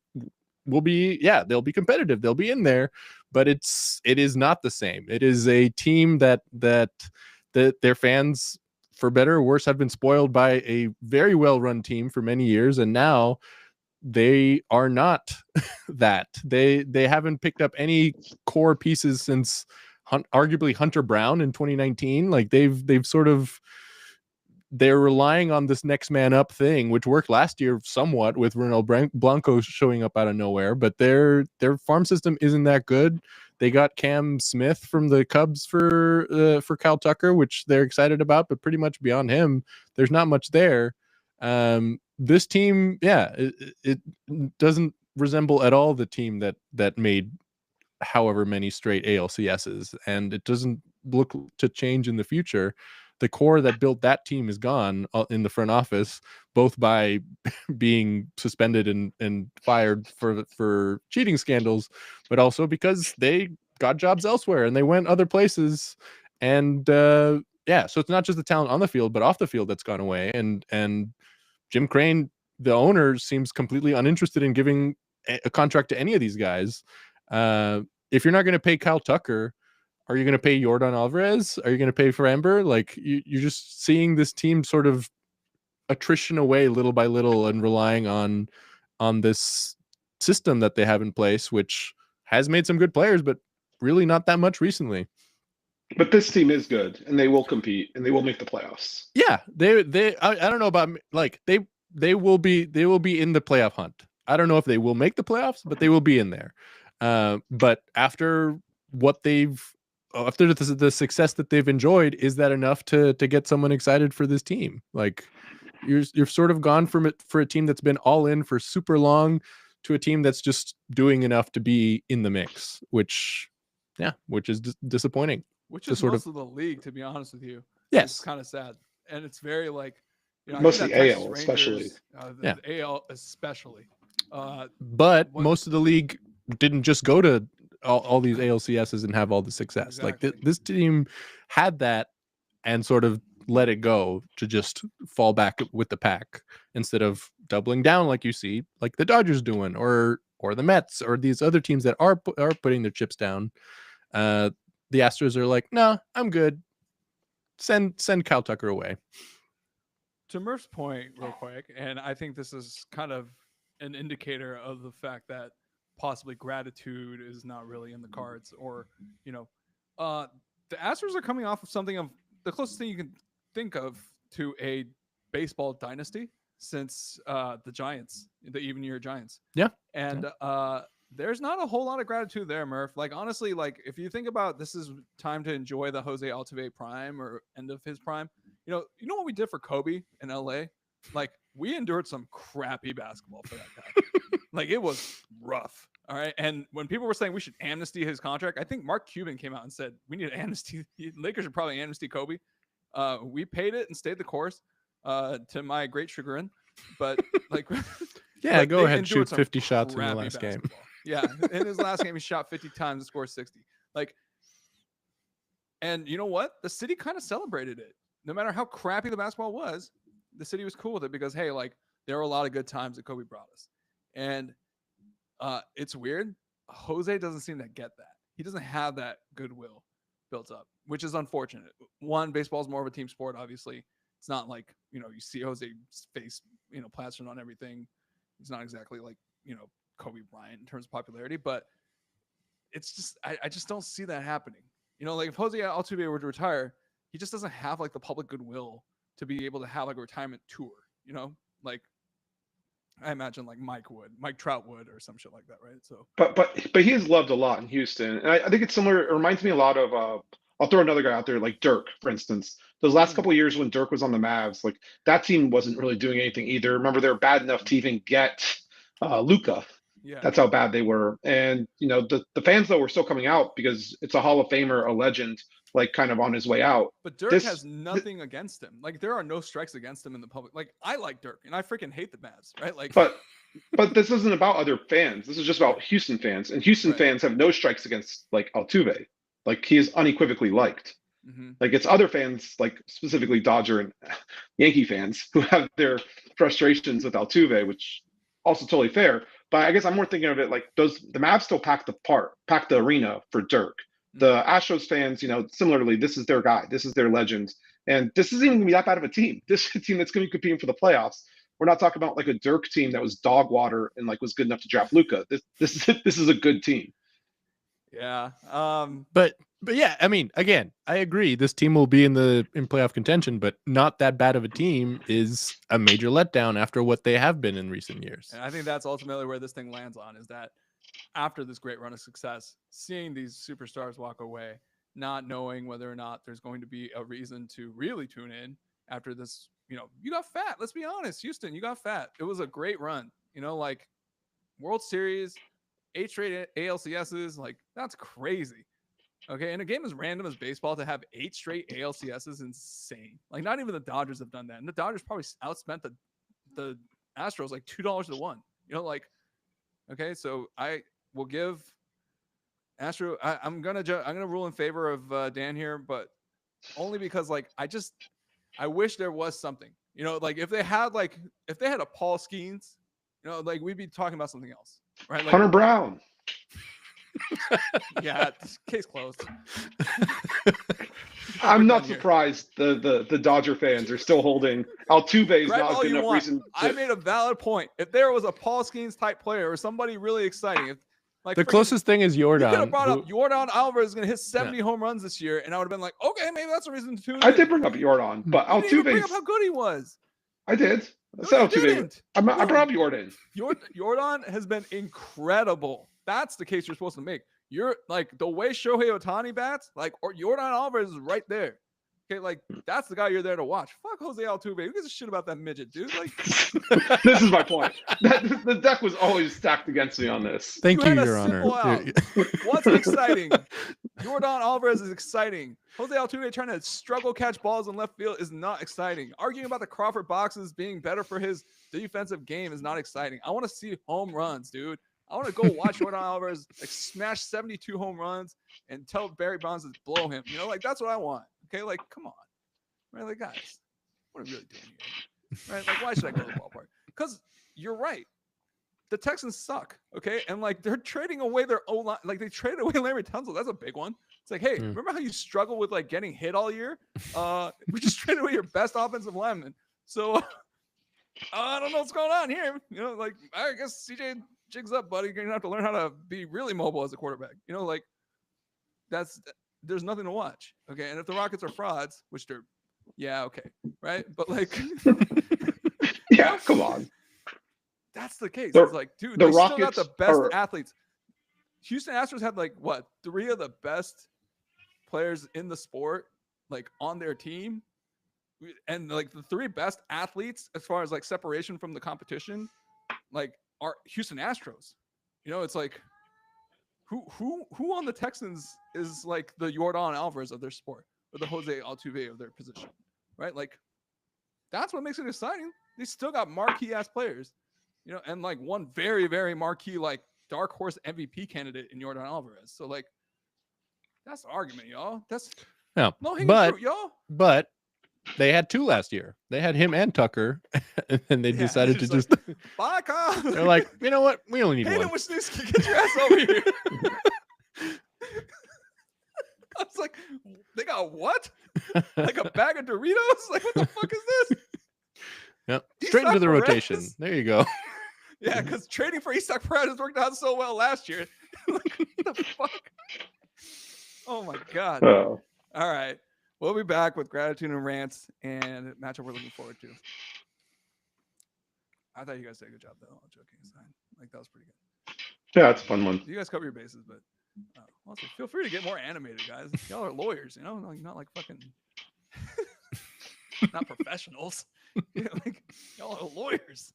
will be, yeah, they'll be competitive, they'll be in there, but it is not the same. It is a team that their fans, for better or worse, have been spoiled by a very well run team for many years, and now they are not that. They haven't picked up any core pieces since arguably Hunter Brown in 2019. Like they've sort of, they're relying on this next man up thing, which worked last year somewhat with Ronel Blanco showing up out of nowhere, but their farm system isn't that good. They got Cam Smith from the Cubs for Kyle Tucker, which they're excited about, but pretty much beyond him, there's not much there. This team, yeah, it doesn't resemble at all the team that made however many straight ALCSs, and it doesn't look to change in the future. The core that built that team is gone in the front office, both by being suspended and fired for cheating scandals, but also because they got jobs elsewhere and they went other places. And yeah, so it's not just the talent on the field, but off the field that's gone away. And Jim Crane, the owner, seems completely uninterested in giving a contract to any of these guys. If you're not going to pay Kyle Tucker, are you going to pay Yordan Alvarez? Are you going to pay Framber? Like you're just seeing this team sort of attrition away little by little and relying on this system that they have in place, which has made some good players, but really not that much recently. But this team is good, and they will compete, and they will make the playoffs. Yeah, I don't know about, like, they will be in the playoff hunt. I don't know if they will make the playoffs, but they will be in there. But after the success that they've enjoyed, is that enough to get someone excited for this team? Like you've sort of gone from it for a team that's been all in for super long to a team that's just doing enough to be in the mix, which is disappointing. Which is most of the league, to be honest with you. Yes, it's kind of sad, and it's very like, most of the AL, especially. The AL especially. But most of the league didn't just go to all these ALCSs and have all the success. Exactly. Like this team had that and sort of let it go to just fall back with the pack instead of doubling down, like you see, like the Dodgers doing, or the Mets, or these other teams that are putting their chips down. The Astros are like, no, I'm good. Send Kyle Tucker away. To Murph's point, real quick, and I think this is kind of an indicator of the fact that possibly gratitude is not really in the cards, or the Astros are coming off of something of the closest thing you can think of to a baseball dynasty since the Giants, the even year Giants. Yeah. And there's not a whole lot of gratitude there, Murph. Like, honestly, like if you think about, this is time to enjoy the Jose Altuve prime, or end of his prime. You know what we did for Kobe in LA? Like, we endured some crappy basketball for that guy. Like, it was rough. All right. And when people were saying we should amnesty his contract, I think Mark Cuban came out and said we need to amnesty. Lakers should probably amnesty Kobe. We paid it and stayed the course, to my great chagrin. But like, yeah, go ahead and shoot 50 shots in the last game. Yeah, in his last game, he shot 50 times and scored 60. Like, and you know what? The city kind of celebrated it. No matter how crappy the basketball was, the city was cool with it because, hey, like, there were a lot of good times that Kobe brought us. And it's weird. Jose doesn't seem to get that. He doesn't have that goodwill built up, which is unfortunate. One, baseball is more of a team sport, obviously. It's not like, you see Jose's face, plastered on everything. He's not exactly like, Kobe Bryant in terms of popularity, but it's just, I just don't see that happening. Like if Jose Altuve were to retire, he just doesn't have like the public goodwill to be able to have like a retirement tour, like I imagine like Mike Trout would, or some shit like that, right? So, but he is loved a lot in Houston, and I think it's similar. It reminds me a lot of I'll throw another guy out there, like Dirk, for instance. Those last couple of years when Dirk was on the Mavs, like that team wasn't really doing anything either. Remember, they were bad enough to even get Luka. Yeah. That's how bad they were. And the fans though were still coming out because it's a Hall of Famer, a legend, like kind of on his way out. But Dirk has nothing against him. Like there are no strikes against him in the public. Like I like Dirk, and I freaking hate the Mavs, right? Like, but this isn't about other fans. This is just about Houston fans, and Houston fans have no strikes against like Altuve. Like he is unequivocally liked. Like it's other fans, like specifically Dodger and Yankee fans, who have their frustrations with Altuve, which also totally fair. But I guess I'm more thinking of it like the Mavs still pack the arena for Dirk. The Astros fans, similarly, this is their guy, this is their legend, and this isn't even gonna be that bad of a team. This is a team that's gonna be competing for the playoffs. We're not talking about like a Dirk team that was dog water and like was good enough to draft Luka. This is a good team. Yeah. But yeah, I mean, again, I agree. This team will be in playoff contention, but not that bad of a team is a major letdown after what they have been in recent years. And I think that's ultimately where this thing lands on, is that after this great run of success, seeing these superstars walk away, not knowing whether or not there's going to be a reason to really tune in after this, you got fat. Let's be honest, Houston, you got fat. It was a great run, like World Series, 8 straight ALCSs, like that's crazy. Okay, in a game as random as baseball, to have 8 straight ALCS is insane. Like not even the Dodgers have done that, and the Dodgers probably outspent the Astros like $2 to 1. Okay, so I will give Astro. I'm gonna rule in favor of Dan here, but only because like I wish there was something. Like if they had a Paul Skeens, like we'd be talking about something else, right? Like, Hunter Brown. Yeah, case closed. I'm not surprised the Dodger fans are still holding Altuve is not good enough reason. I made a valid point. If there was a Paul Skeens type player or somebody really exciting, the closest thing is Jordan. You could have brought up Jordan Alvarez is going to hit 70 home runs this year, and I would have been like, okay, maybe that's a reason to tune in. I did bring up Jordan, but Altuve. You didn't bring up how good he was. I did. No, Altuve. I brought up Jordan. Jordan has been incredible. That's the case you're supposed to make. You're like the way Shohei Ohtani bats, like, or Jordan Alvarez is right there. Okay, like that's the guy you're there to watch. Fuck Jose Altuve. Who gives a shit about that midget, dude? Like, this is my point. The deck was always stacked against me on this. Thank you, Your Honor. What's exciting? Jordan Alvarez is exciting. Jose Altuve trying to struggle catch balls in left field is not exciting. Arguing about the Crawford boxes being better for his defensive game is not exciting. I want to see home runs, dude. I want to go watch Jordan Alvarez like smash 72 home runs and tell Barry Bonds to blow him. Like that's what I want. Okay, like come on, right? Like guys, what are we really doing here? Right? Like why should I go to the ballpark? Because you're right. The Texans suck. Okay, and like they're trading away their O-line. Like they traded away Larry Tunsil. That's a big one. It's like, hey, remember how you struggled with like getting hit all year? We just traded away your best offensive lineman. So I don't know what's going on here. Like I guess CJ. Jigs up, buddy. You're gonna have to learn how to be really mobile as a quarterback. Like there's nothing to watch. Okay, and if the Rockets are frauds, which they're, yeah, okay, right? But like, yeah, come on. That's the case. It's like, dude, they still got the best athletes. Houston Astros had like what 3 of the best players in the sport, like on their team, and like the 3 best athletes as far as like separation from the competition, like. Are Houston Astros. It's like who on the Texans is like the Jordan Alvarez of their sport or the Jose Altuve of their position, right? Like that's what makes it exciting. They still got marquee ass players, and like one very, very marquee like dark horse MVP candidate in Jordan Alvarez. So like that's the argument, y'all. That's no hanging fruit, y'all. But they had 2 last year. They had him and Tucker, and then they decided to just bye, Kyle. They're like, you know what? We only need one. Get your ass over here. I was like, they got what? Like a bag of Doritos? Like what the fuck is this? Yep. Straight into the rotation. There you go. Yeah, because trading for Isak Perez worked out so well last year. Like, what the fuck? Oh my god. Oh. All right. We'll be back with gratitude and rants and a matchup we're looking forward to. I thought you guys did a good job, though. All joking aside. Like, that was pretty good. Yeah, it's a fun one. You guys cover your bases, but Also, feel free to get more animated, guys. Y'all are lawyers, you know, like, not like fucking, not professionals. Yeah, like y'all are lawyers.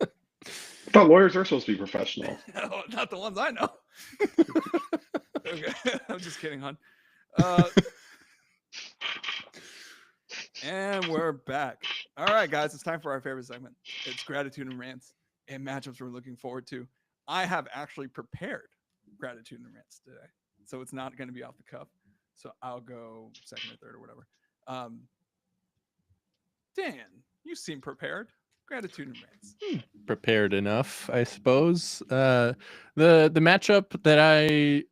I thought lawyers are supposed to be professional. No, not the ones I know. Okay, I'm just kidding, hon. And we're back. All right, guys, it's time for our favorite segment. It's gratitude and rants and matchups we're looking forward to. I have actually prepared gratitude and rants today, so it's not going to be off the cuff. So I'll go second or third or whatever. Dan, you seem prepared. Gratitude and rants. Prepared enough, I suppose. The matchup that I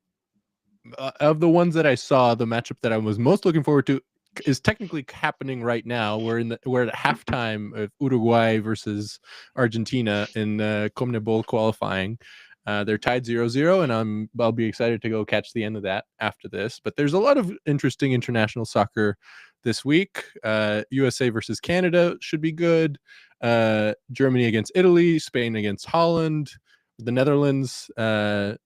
of the ones that I saw, the matchup that I was most looking forward to is technically happening right now. We're at halftime of Uruguay versus Argentina in CONMEBOL qualifying. They're tied 0-0, and I'll be excited to go catch the end of that after this. But there's a lot of interesting international soccer this week. USA versus Canada should be good. Germany against Italy, Spain against Holland, the Netherlands. A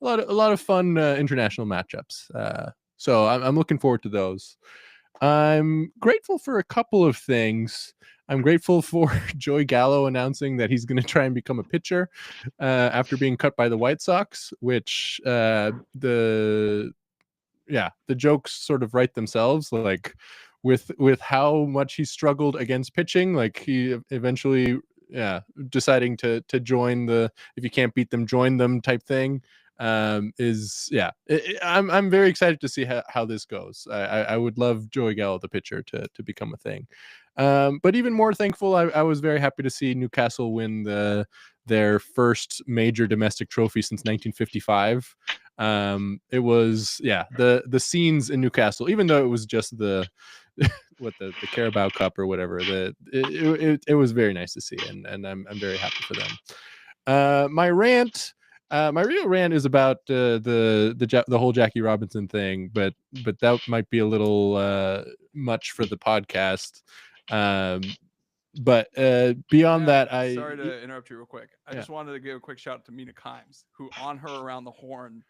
lot of fun international matchups. So I'm looking forward to those. I'm grateful for a couple of things. I'm grateful for Joey Gallo announcing that he's going to try and become a pitcher after being cut by the White Sox, which the jokes sort of write themselves. Like with how much he struggled against pitching, like he eventually deciding to join the if you can't beat them, join them type thing. I'm very excited to see how this goes. I would love Joey Gallo, the pitcher, to become a thing. But even more thankful, I was very happy to see Newcastle win their first major domestic trophy since 1955. It was the scenes in Newcastle, even though it was just the Carabao Cup or whatever. It was very nice to see, and I'm very happy for them. My real rant is about the whole Jackie Robinson thing, but that might be a little much for the podcast. But beyond that, sorry to interrupt you real quick. I just wanted to give a quick shout out to Mina Kimes, who on her Around the Horn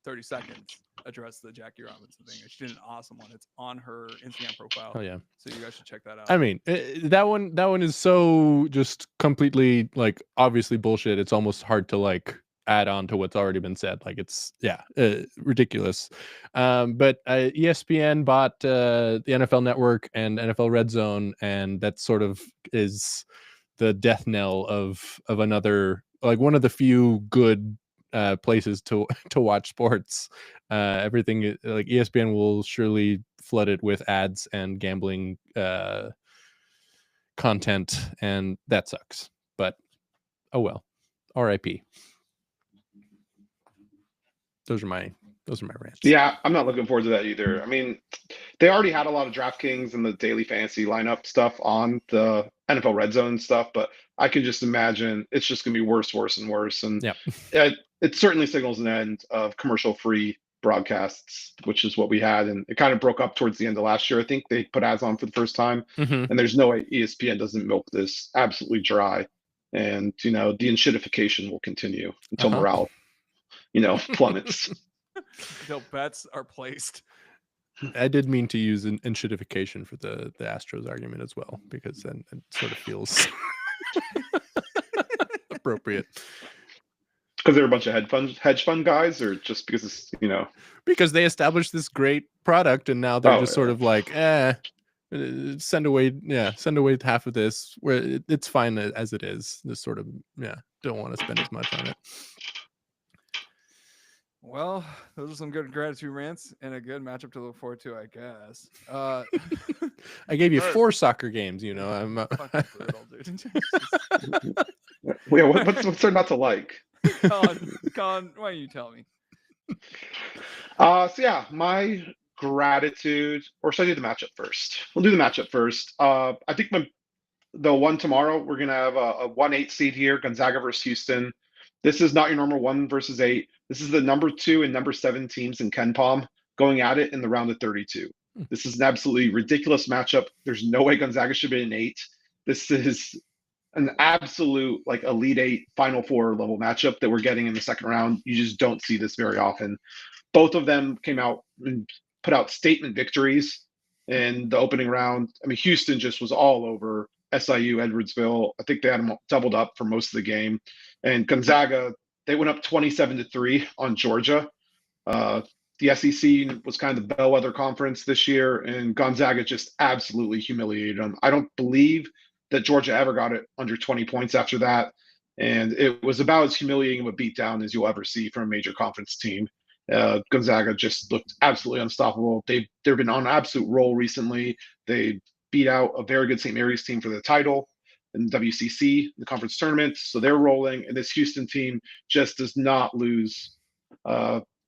30 seconds addressed the Jackie Robinson thing. She did an awesome one. It's on her Instagram profile. Oh yeah, so you guys should check that out. I mean, that one is so just completely like obviously bullshit. It's almost hard to like add on to what's already been said. Like it's ridiculous. But ESPN bought the NFL Network and NFL Red Zone, and that sort of is the death knell of another, like one of the few good places to watch sports. Everything like ESPN will surely flood it with ads and gambling content, and that sucks. But oh well, RIP. Those are my rants. Yeah, I'm not looking forward to that either. I mean, they already had a lot of DraftKings and the daily fantasy lineup stuff on the NFL Red Zone stuff, but I can just imagine it's just going to be worse, and worse. And it certainly signals an end of commercial-free broadcasts, which is what we had, and it kind of broke up towards the end of last year. I think they put ads on for the first time, and there's no way ESPN doesn't milk this absolutely dry. And the enshittification will continue until morale plummets. Until bets are placed. I did mean to use an enshittification for the Astros argument as well, because then it sort of feels appropriate. Because they're a bunch of hedge fund guys, or just because it's because they established this great product and now they're sort of like send away half of this, where it's fine as it is. Just sort of don't want to spend as much on it. Well, those are some good gratitude rants and a good matchup to look forward to, I guess. I gave you 4 soccer games, I'm fucking brutal, dude. What's there not to like? Colin, why don't you tell me? My gratitude, or should I do the matchup first? We'll do the matchup first. I think the one tomorrow, we're gonna have a 1-8 seed here, Gonzaga versus Houston. This is not your normal 1 versus 8. This is the number 2 and number 7 teams in KenPom going at it in the round of 32. This is an absolutely ridiculous matchup. There's no way Gonzaga should be an 8. This is an absolute like Elite Eight, Final Four level matchup that we're getting in the second round. You just don't see this very often. Both of them came out and put out statement victories in the opening round. I mean, Houston just was all over SIU, Edwardsville. I think they had them doubled up for most of the game. And Gonzaga, they went up 27-3 on Georgia. The SEC was kind of the bellwether conference this year, and Gonzaga just absolutely humiliated them. I don't believe that Georgia ever got it under 20 points after that. And it was about as humiliating of a beatdown as you'll ever see from a major conference team. Gonzaga just looked absolutely unstoppable. They've been on an absolute roll recently. They beat out a very good St. Mary's team for the title in WCC, the conference tournament. So they're rolling, and this Houston team just does not lose,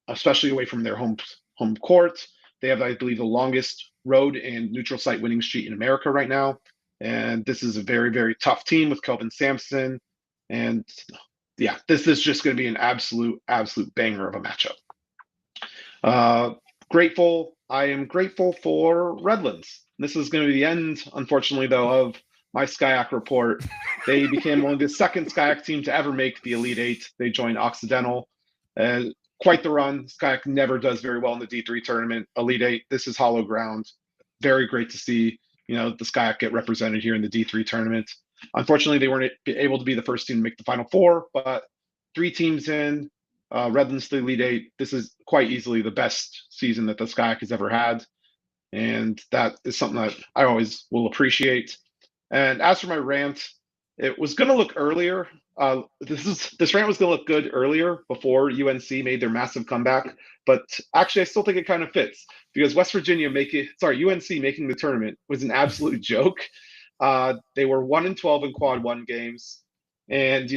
especially away from their home court. They have, I believe, the longest road and neutral site winning streak in America right now. And this is a very, very tough team with Kelvin Sampson. And yeah, this is just going to be an absolute banger of a matchup. I am grateful for Redlands. This is going to be the end, unfortunately, though, of my SCIAC report. They became only the second SCIAC team to ever make the Elite Eight. They joined Occidental. Quite the run. SCIAC never does very well in the D3 tournament. Elite Eight, this is hollow ground. Very great to see, the SCIAC get represented here in the D3 tournament. Unfortunately, they weren't able to be the first team to make the Final Four, but 3 teams in, Redlands to the Elite Eight. This is quite easily the best season that the SCIAC has ever had. And that is something that I always will appreciate. And as for my rant, it was going to look earlier. This rant was going to look good earlier before UNC made their massive comeback. But actually, I still think it kind of fits because UNC making the tournament was an absolute joke. They were 1-12 in quad 1 games. And,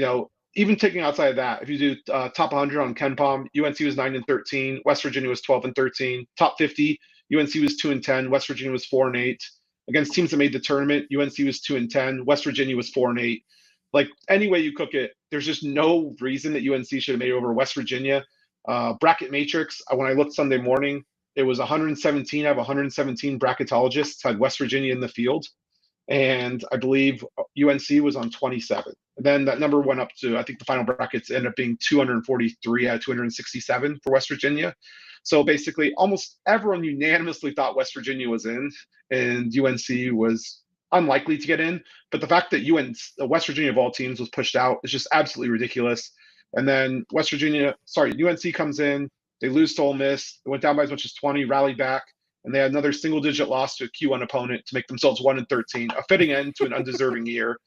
even taking outside of that, if you do top 100 on KenPom, UNC was 9-13, West Virginia was 12-13, top 50, UNC was 2-10, West Virginia was 4-8. Against teams that made the tournament, UNC was 2-10, West Virginia was 4-8. Like any way you cook it, there's just no reason that UNC should have made it over West Virginia. Bracket matrix, when I looked Sunday morning, it was 117 out of 117 bracketologists had West Virginia in the field. And I believe UNC was on 27. And then that number went up to, I think the final brackets ended up being 243 out of 267 for West Virginia. So basically, almost everyone unanimously thought West Virginia was in, and UNC was unlikely to get in. But the fact that West Virginia of all teams was pushed out is just absolutely ridiculous. And then UNC comes in, they lose to Ole Miss, they went down by as much as 20, rallied back, and they had another single-digit loss to a Q1 opponent to make themselves 1-13, a fitting end to an undeserving year.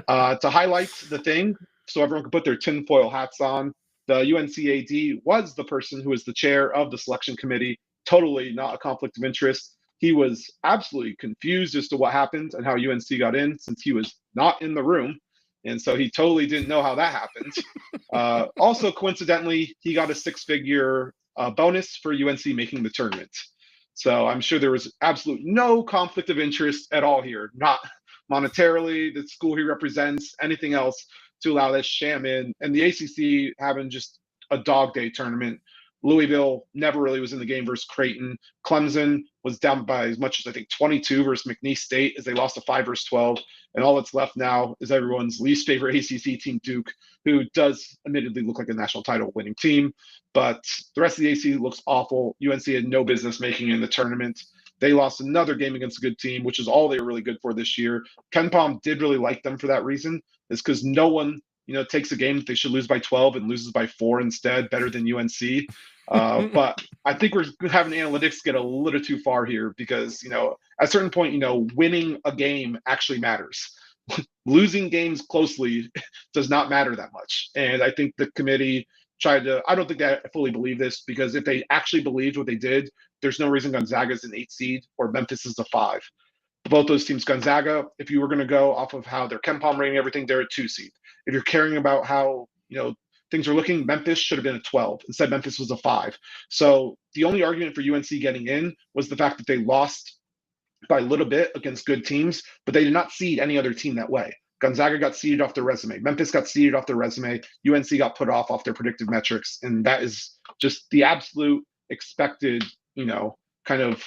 To highlight the thing, so everyone could put their tinfoil hats on, the UNC AD was the person who was the chair of the selection committee, totally not a conflict of interest. He was absolutely confused as to what happened and how UNC got in since he was not in the room. And so he totally didn't know how that happened. Also, coincidentally, he got a 6-figure bonus for UNC making the tournament. So I'm sure there was absolute no conflict of interest at all here, not monetarily, the school he represents, anything else to allow this sham in. And the ACC having just a dog day tournament. Louisville never really was in the game versus Creighton. Clemson was down by as much as, I think, 22 versus McNeese State as they lost to 5 versus 12. And all that's left now is everyone's least favorite ACC team, Duke, who does admittedly look like a national title winning team. But the rest of the ACC looks awful. UNC had no business making it in the tournament. They lost another game against a good team, which is all they were really good for this year. KenPom did really like them for that reason. It's because no one, takes a game that they should lose by 12 and loses by 4 instead, better than UNC. But I think we're having analytics get a little too far here because, at a certain point, winning a game actually matters. Losing games closely does not matter that much. And I think the committee I don't think they fully believe this because if they actually believed what they did, there's no reason Gonzaga is an 8 seed or Memphis is a 5. Both those teams, Gonzaga, if you were going to go off of how their KenPom rating, everything, they're a 2 seed. If you're caring about how, things are looking, Memphis should have been a 12. Instead, Memphis was a 5. So the only argument for UNC getting in was the fact that they lost by a little bit against good teams, but they did not seed any other team that way. Gonzaga got seeded off their resume. Memphis got seeded off their resume. UNC got put off their predictive metrics. And that is just the absolute expected, kind of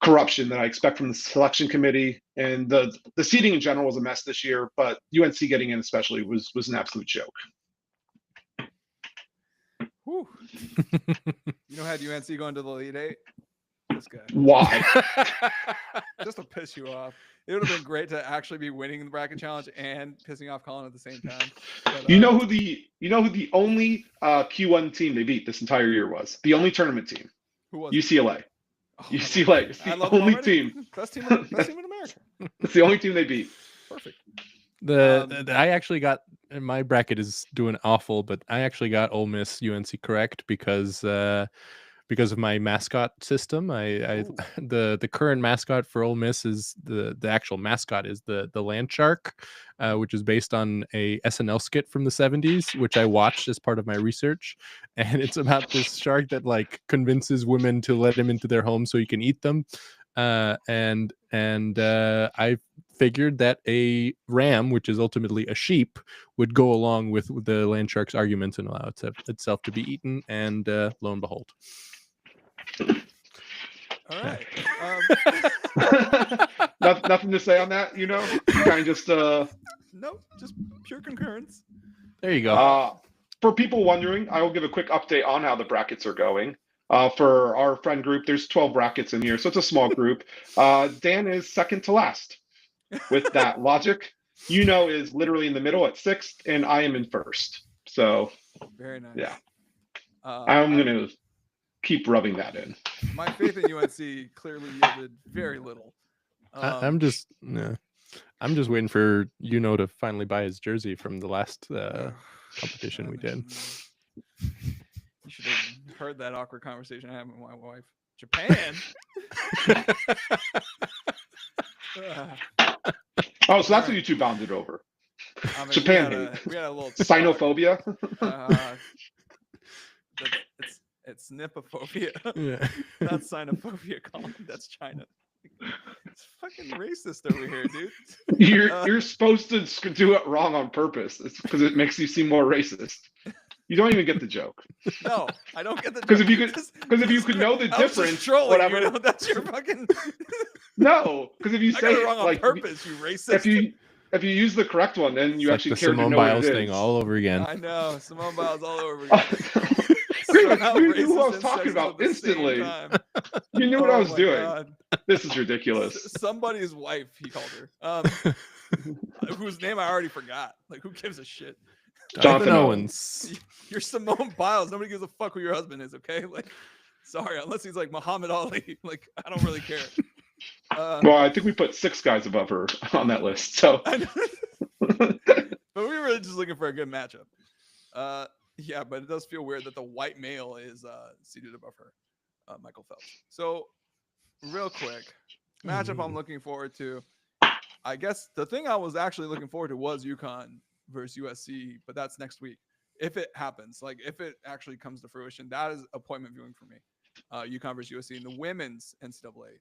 corruption that I expect from the selection committee, and the seating in general was a mess this year. But UNC getting in especially was an absolute joke. Whew. Had UNC going to the Elite Eight? This guy. Why? Just to piss you off. It would have been great to actually be winning the bracket challenge and pissing off Collin at the same time. But, you know who the only Q1 team they beat this entire year was? The only tournament team. Who was UCLA. Oh, UCLA. It's the only team. Best team in America. It's the only team they beat. Perfect. I actually got, my bracket is doing awful, but I actually got Ole Miss UNC correct because of my mascot system. The current mascot for Ole Miss is the actual mascot is the land shark, which is based on a SNL skit from the 70s, which I watched as part of my research. And it's about this shark that like convinces women to let him into their home so he can eat them. And I figured that a ram, which is ultimately a sheep, would go along with the land shark's arguments and allow itself to be eaten. And lo and behold. All right. Nothing to say on that, you kind of just Nope, just pure concurrence. There you go. For people wondering, I will give a quick update on how the brackets are going. For our friend group, there's 12 brackets in here, so it's a small group. Dan is second to last. With that logic, Euno is literally in the middle at 6th, and I am in 1st. So, very nice. Yeah, I'm gonna keep rubbing that in. My faith in UNC clearly yielded very little. I'm just waiting for Euno to finally buy his jersey from the last competition we did. You should have heard that awkward conversation I had with my wife. Japan. Oh, so that's what you two bounded over. Japan. We had a little Sinophobia. It's nipophobia. Yeah. Not xenophobia, Colin. That's China. It's fucking racist over here, dude. You're supposed to do it wrong on purpose. It's because it makes you seem more racist. You don't even get the joke. No, I don't get the joke. Because if you could know the difference, whatever. That's your fucking. No, because if you say it wrong on purpose, you racist. If you use the correct one, then you it's actually like the care Simone to know Biles what it thing is. all over again. I know Simone Biles all over again. You knew who I was talking about instantly. You knew what I was doing. God. This is ridiculous. Somebody's wife, he called her. Whose name I already forgot. Like, who gives a shit? Jonathan Owens. You're Simone Biles. Nobody gives a fuck who your husband is, okay? Like, sorry, unless he's like Muhammad Ali. Like, I don't really care. Well, I think we put 6 guys above her on that list. So, but we were really just looking for a good matchup. Yeah, but it does feel weird that the white male is seated above her, Michael Phelps. So, real quick, matchup I'm looking forward to. I guess the thing I was actually looking forward to was UConn versus USC, but that's next week. If it happens, like if it actually comes to fruition, that is appointment viewing for me. UConn versus USC in the women's NCAA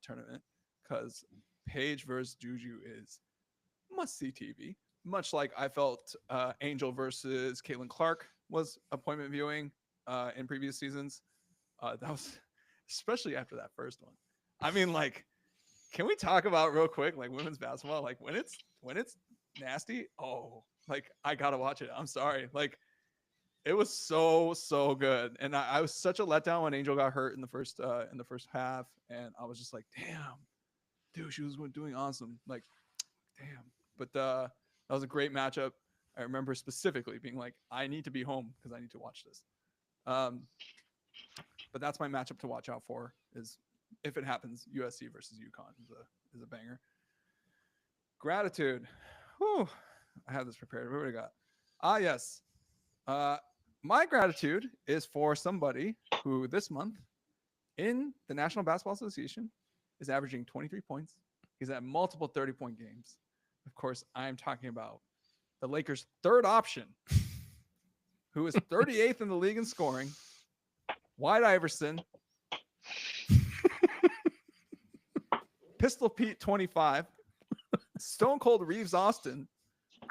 tournament, because Paige versus Juju is must-see TV. Much like I felt Angel versus Caitlin Clark was appointment viewing in previous seasons. That was especially after that first one. I mean, like, can we talk about real quick, like women's basketball? Like when it's nasty, oh, like I gotta watch it. I'm sorry, like it was so good, and I was such a letdown when Angel got hurt in the first half, and I was just like, damn, dude, she was doing awesome. Like, damn, but that was a great matchup. I remember specifically being like, I need to be home because I need to watch this. But that's my matchup to watch out for. Is if it happens, USC versus UConn is a banger. Gratitude. Whew. I have this prepared. What do we got? Yes. My gratitude is for somebody who this month in the National Basketball Association is averaging 23 points. He's at multiple 30-point games. Of course, I'm talking about the Lakers' third option, who is 38th in the league in scoring, White Iverson, Pistol Pete 25, Stone Cold Reeves Austin.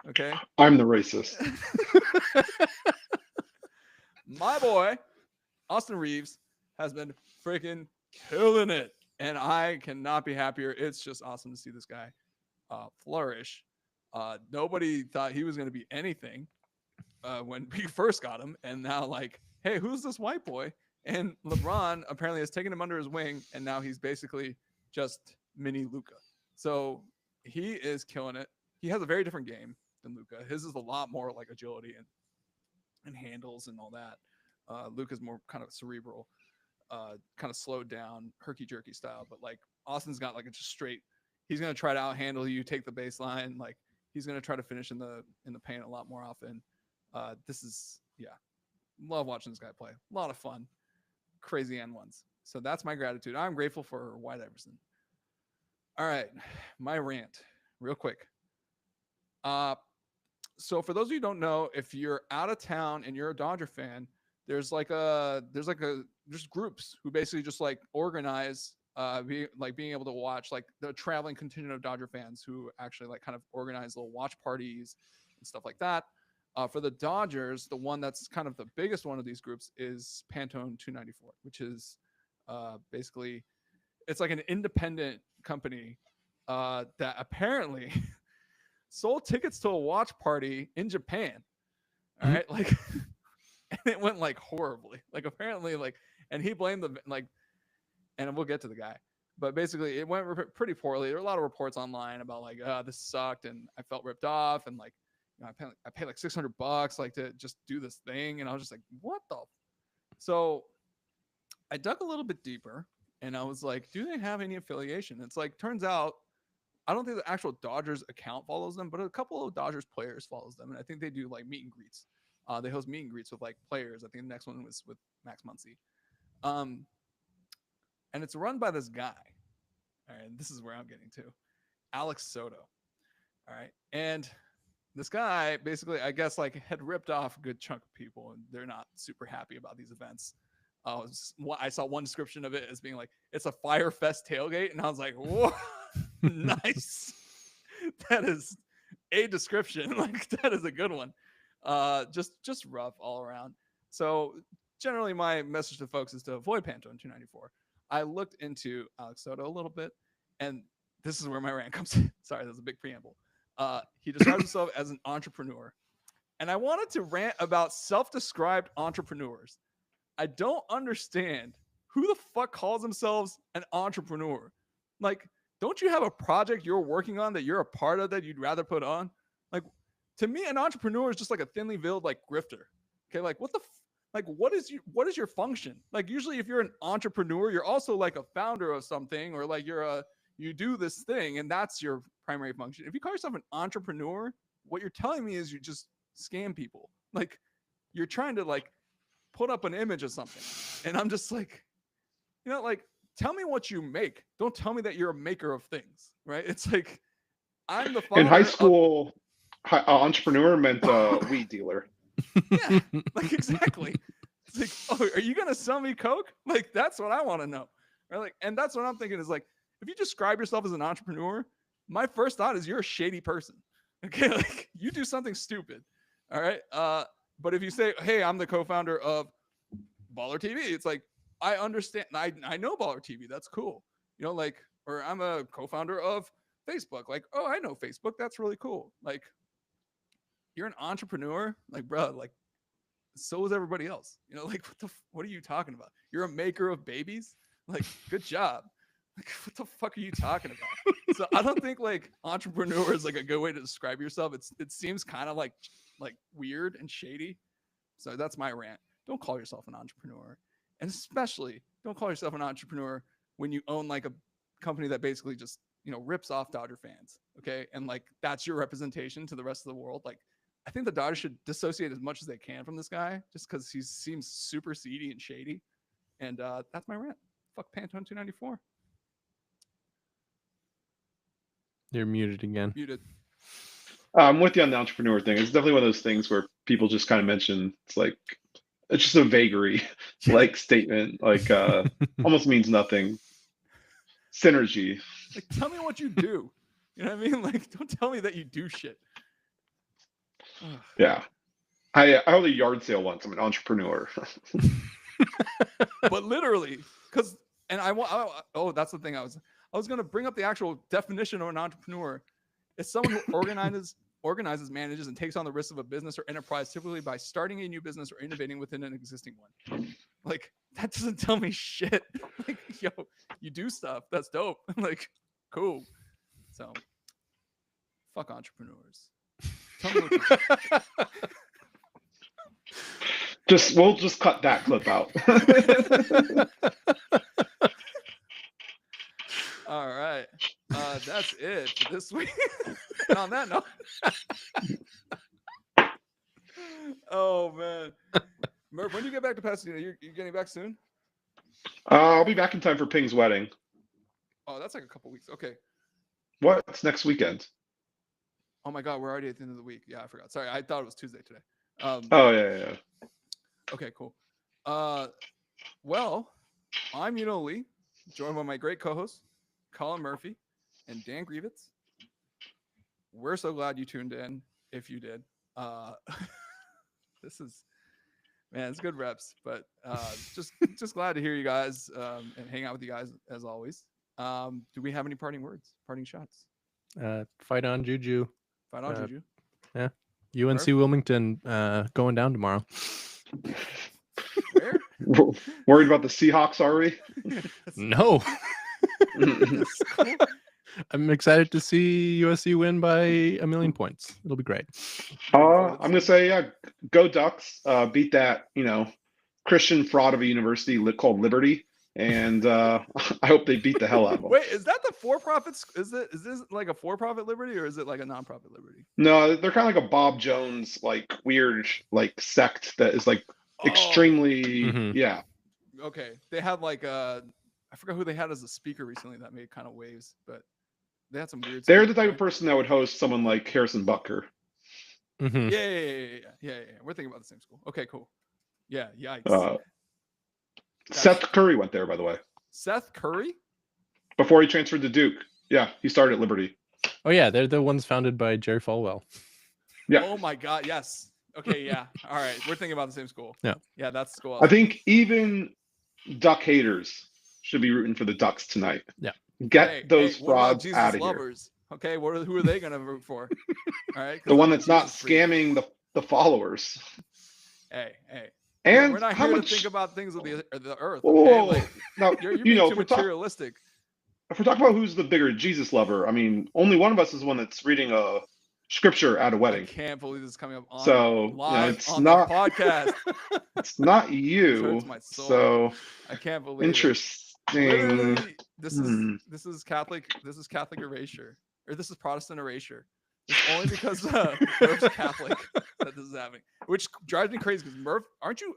Okay. I'm the racist. My boy, Austin Reeves, has been freaking killing it and I cannot be happier. It's just awesome to see this guy flourish. Nobody thought he was going to be anything when we first got him, and now like, hey, who's this white boy? And LeBron apparently has taken him under his wing, and now he's basically just mini Luka. So he is killing it. He has a very different game than Luka. His is a lot more like agility and handles and all that. Luka's more kind of cerebral, kind of slowed down, herky jerky style. But like Austin's got like a just straight. He's gonna try to out handle you, take the baseline. Like he's gonna try to finish in the paint a lot more often. This is love watching this guy play. A lot of fun, crazy N1s. So that's my gratitude. I'm grateful for White Iverson. All right, my rant, real quick. So for those of you who don't know, if you're out of town and you're a Dodger fan, there's groups who basically just like organize, being able to watch, like the traveling contingent of Dodger fans who actually like kind of organize little watch parties and stuff like that. For the Dodgers, the one that's kind of the biggest one of these groups is Pantone 294, which is basically, it's like an independent company that apparently sold tickets to a watch party in Japan. All right. Like, and it went like horribly. Like, apparently, like, and he blamed the, like, and we'll get to the guy, but basically it went pretty poorly. There were a lot of reports online about like, this sucked and I felt ripped off. And like, you know, I paid like $600 like to just do this thing. And I was just like, what the? So I dug a little bit deeper and I was like, do they have any affiliation? It's like, turns out, I don't think the actual Dodgers account follows them, but a couple of Dodgers players follows them. And I think they do like meet and greets. They host meet and greets with like players. I think the next one was with Max Muncy. And it's run by this guy. All right. This is where I'm getting to. Alex Soto. All right. And this guy basically, I guess, like had ripped off a good chunk of people and they're not super happy about these events. I saw one description of it as being like, it's a Fire Fest tailgate. And I was like, whoa, nice. That is a description. Like, that is a good one. Just rough all around. So generally my message to folks is to avoid Pantone 294. I looked into Alex Soto a little bit, and this is where my rant comes in. Sorry, that was a big preamble. He describes himself as an entrepreneur. And I wanted to rant about self-described entrepreneurs. I don't understand who the fuck calls themselves an entrepreneur. Like, don't you have a project you're working on that you're a part of that you'd rather put on? Like, to me, an entrepreneur is just like a thinly veiled like grifter. Okay, like what is your function? Like, usually if you're an entrepreneur, you're also like a founder of something, or like you do this thing and that's your primary function. If you call yourself an entrepreneur, what you're telling me is you just scam people. Like, you're trying to like put up an image of something. And I'm just like, you know, like, tell me what you make. Don't tell me that you're a maker of things, right? It's like, I'm the founder. In high school, entrepreneur meant weed dealer. Yeah, like exactly. It's like, oh, are you gonna sell me coke? Like, that's what I want to know. Right? Like, and that's what I'm thinking is like, if you describe yourself as an entrepreneur, my first thought is you're a shady person. Okay, like you do something stupid. All right. But if you say, hey, I'm the co-founder of Baller TV, it's like, I understand. I know Baller TV. That's cool. You know, like, or I'm a co-founder of Facebook. Like, oh, I know Facebook. That's really cool. Like, you're an entrepreneur. Like, bro, like, so is everybody else. You know, like, what are you talking about? You're a maker of babies. Like, good job. Like, what the fuck are you talking about? So I don't think like entrepreneur is like a good way to describe yourself. It seems kind of like weird and shady. So that's my rant. Don't call yourself an entrepreneur. And especially don't call yourself an entrepreneur when you own like a company that basically just, you know, rips off Dodger fans. Okay. And like, that's your representation to the rest of the world. Like, I think the Dodgers should dissociate as much as they can from this guy just because he seems super seedy and shady. And that's my rant. Fuck Pantone 294. You're muted again. Muted. I'm with you on the entrepreneur thing. It's definitely one of those things where people just kind of mention, it's just a vagary like statement, like almost means nothing. Synergy. Like, tell me what you do. You know what I mean? Like, don't tell me that you do shit. Yeah. I held a yard sale once. I'm an entrepreneur. But literally, because And oh, that's the thing. I was going to bring up the actual definition of an entrepreneur. It's someone who organizes, manages, and takes on the risks of a business or enterprise, typically by starting a new business or innovating within an existing one. Like, that doesn't tell me shit. Like, yo, you do stuff. That's dope. Like, cool. So, fuck entrepreneurs. Tell me what you We'll just cut that clip out. All right. That's it for this week. And on that note. Oh, man. Murph, when do you get back to Pasadena? You're getting back soon? I'll be back in time for Ping's wedding. Oh, that's like a couple weeks. Okay. What's next weekend? Oh, my God. We're already at the end of the week. Yeah, I forgot. Sorry. I thought it was Tuesday today. Oh, yeah. Okay, cool. Well, I'm Euno Lee, joined by my great co-hosts, Collin Murphy and Dan Grievitz. We're so glad you tuned in, if you did. This is, man, it's good reps, but just glad to hear you guys and hang out with you guys as always. Do we have any parting words, parting shots? Fight on, Juju. Fight on, Juju. Yeah. UNC Murph? Wilmington going down tomorrow. Where? Worried about the Seahawks, are we? No. That's cool. I'm excited to see USC win by 1,000,000 points. It'll be great. I'm gonna say, yeah, go Ducks. Beat that, Christian fraud of a university called Liberty, and I hope they beat the hell out of them. Wait, is that the for-profit? Is this like a for-profit Liberty or is it like a non-profit Liberty? No, they're kind of like a Bob Jones, like weird, like sect that is like extremely, yeah. Okay, they had like I forgot who they had as a speaker recently that made kind of waves, but they had some weird. They're the type of person that would host someone like Harrison Butker. Mm-hmm. Yeah. We're thinking about the same school. Okay, cool. Yeah, yikes. Seth Curry went there, by the way. Seth Curry? Before he transferred to Duke. Yeah, he started at Liberty. Oh yeah, they're the ones founded by Jerry Falwell. Yeah. Oh my God, yes. Okay, yeah. All right, we're thinking about the same school. Yeah, that's the school. I think even Duck haters should be rooting for the Ducks tonight. Yeah. Get those frauds Jesus out of lovers? Here. Okay, who are they going to root for? All right, the one that's not scamming the followers. Hey. And we're not here to think about things of the earth. Whoa. Okay? Like, now, you're being too materialistic. If we're talking about who's the bigger Jesus lover, I mean, only one of us is one that's reading a scripture at a wedding. I can't believe this is coming up on live it's on not, the podcast. It's not you. So I can't believe interesting. This is Catholic erasure, or this is Protestant erasure. It's only because Murph's Catholic that this is happening, which drives me crazy. Because Murph, aren't you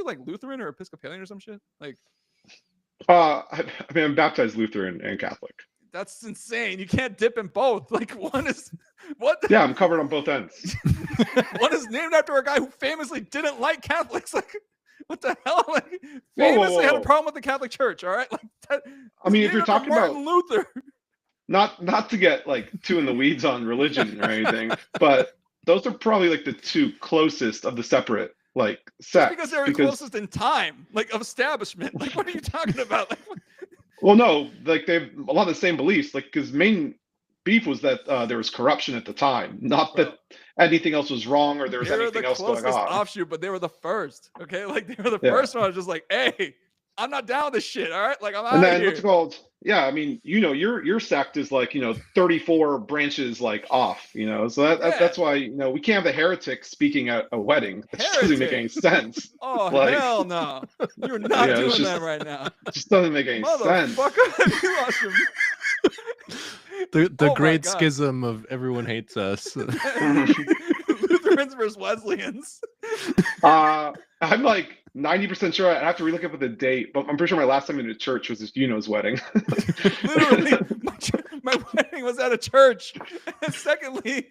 like Lutheran or Episcopalian or some shit? Like, I mean, I'm baptized Lutheran and Catholic. That's insane. You can't dip in both. Like, one is what? Yeah, I'm covered on both ends. One is named after a guy who famously didn't like Catholics. Like, what the hell? Like, famously had a problem with the Catholic Church. All right. Like that. I mean, if you're talking about Martin Luther. Not to get like too in the weeds on religion or anything, but those are probably like the two closest of the separate like sects. Because they're closest in time, like of establishment. Like, what are you talking about? Like, well, no, like they have a lot of the same beliefs. Like, because main beef was that there was corruption at the time, not that anything else was wrong or there was anything else going on. They were the closest offshoot, but they were the first. Okay, like they were the first one. I was just like, hey, I'm not down with this shit. All right, like I'm out of here. What's it called? Yeah, I mean, your sect is like 34 branches like off. So that's why we can't have the heretic speaking at a wedding. It doesn't make any sense. Oh hell no! You're not doing that right now. It just doesn't make any sense. Motherfucker, you lost your. The great schism of everyone hates us. Lutherans versus Wesleyans. I'm like 90% sure. I have to relook up at the date, but I'm pretty sure my last time in a church was just Euno's wedding. Literally, my wedding was at a church. And secondly,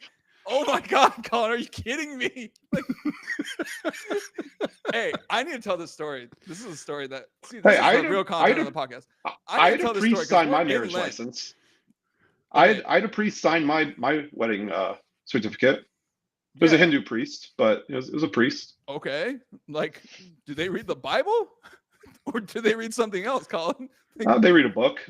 oh my God, Collin, are you kidding me? Like, hey, I need to tell this story. This is a story that is real content on the podcast. I had a priest sign my marriage license. Okay. I had a priest sign my wedding certificate. It was a Hindu priest, but it was a priest. Okay. Like, do they read the Bible? or do they read something else, Colin? They read a book.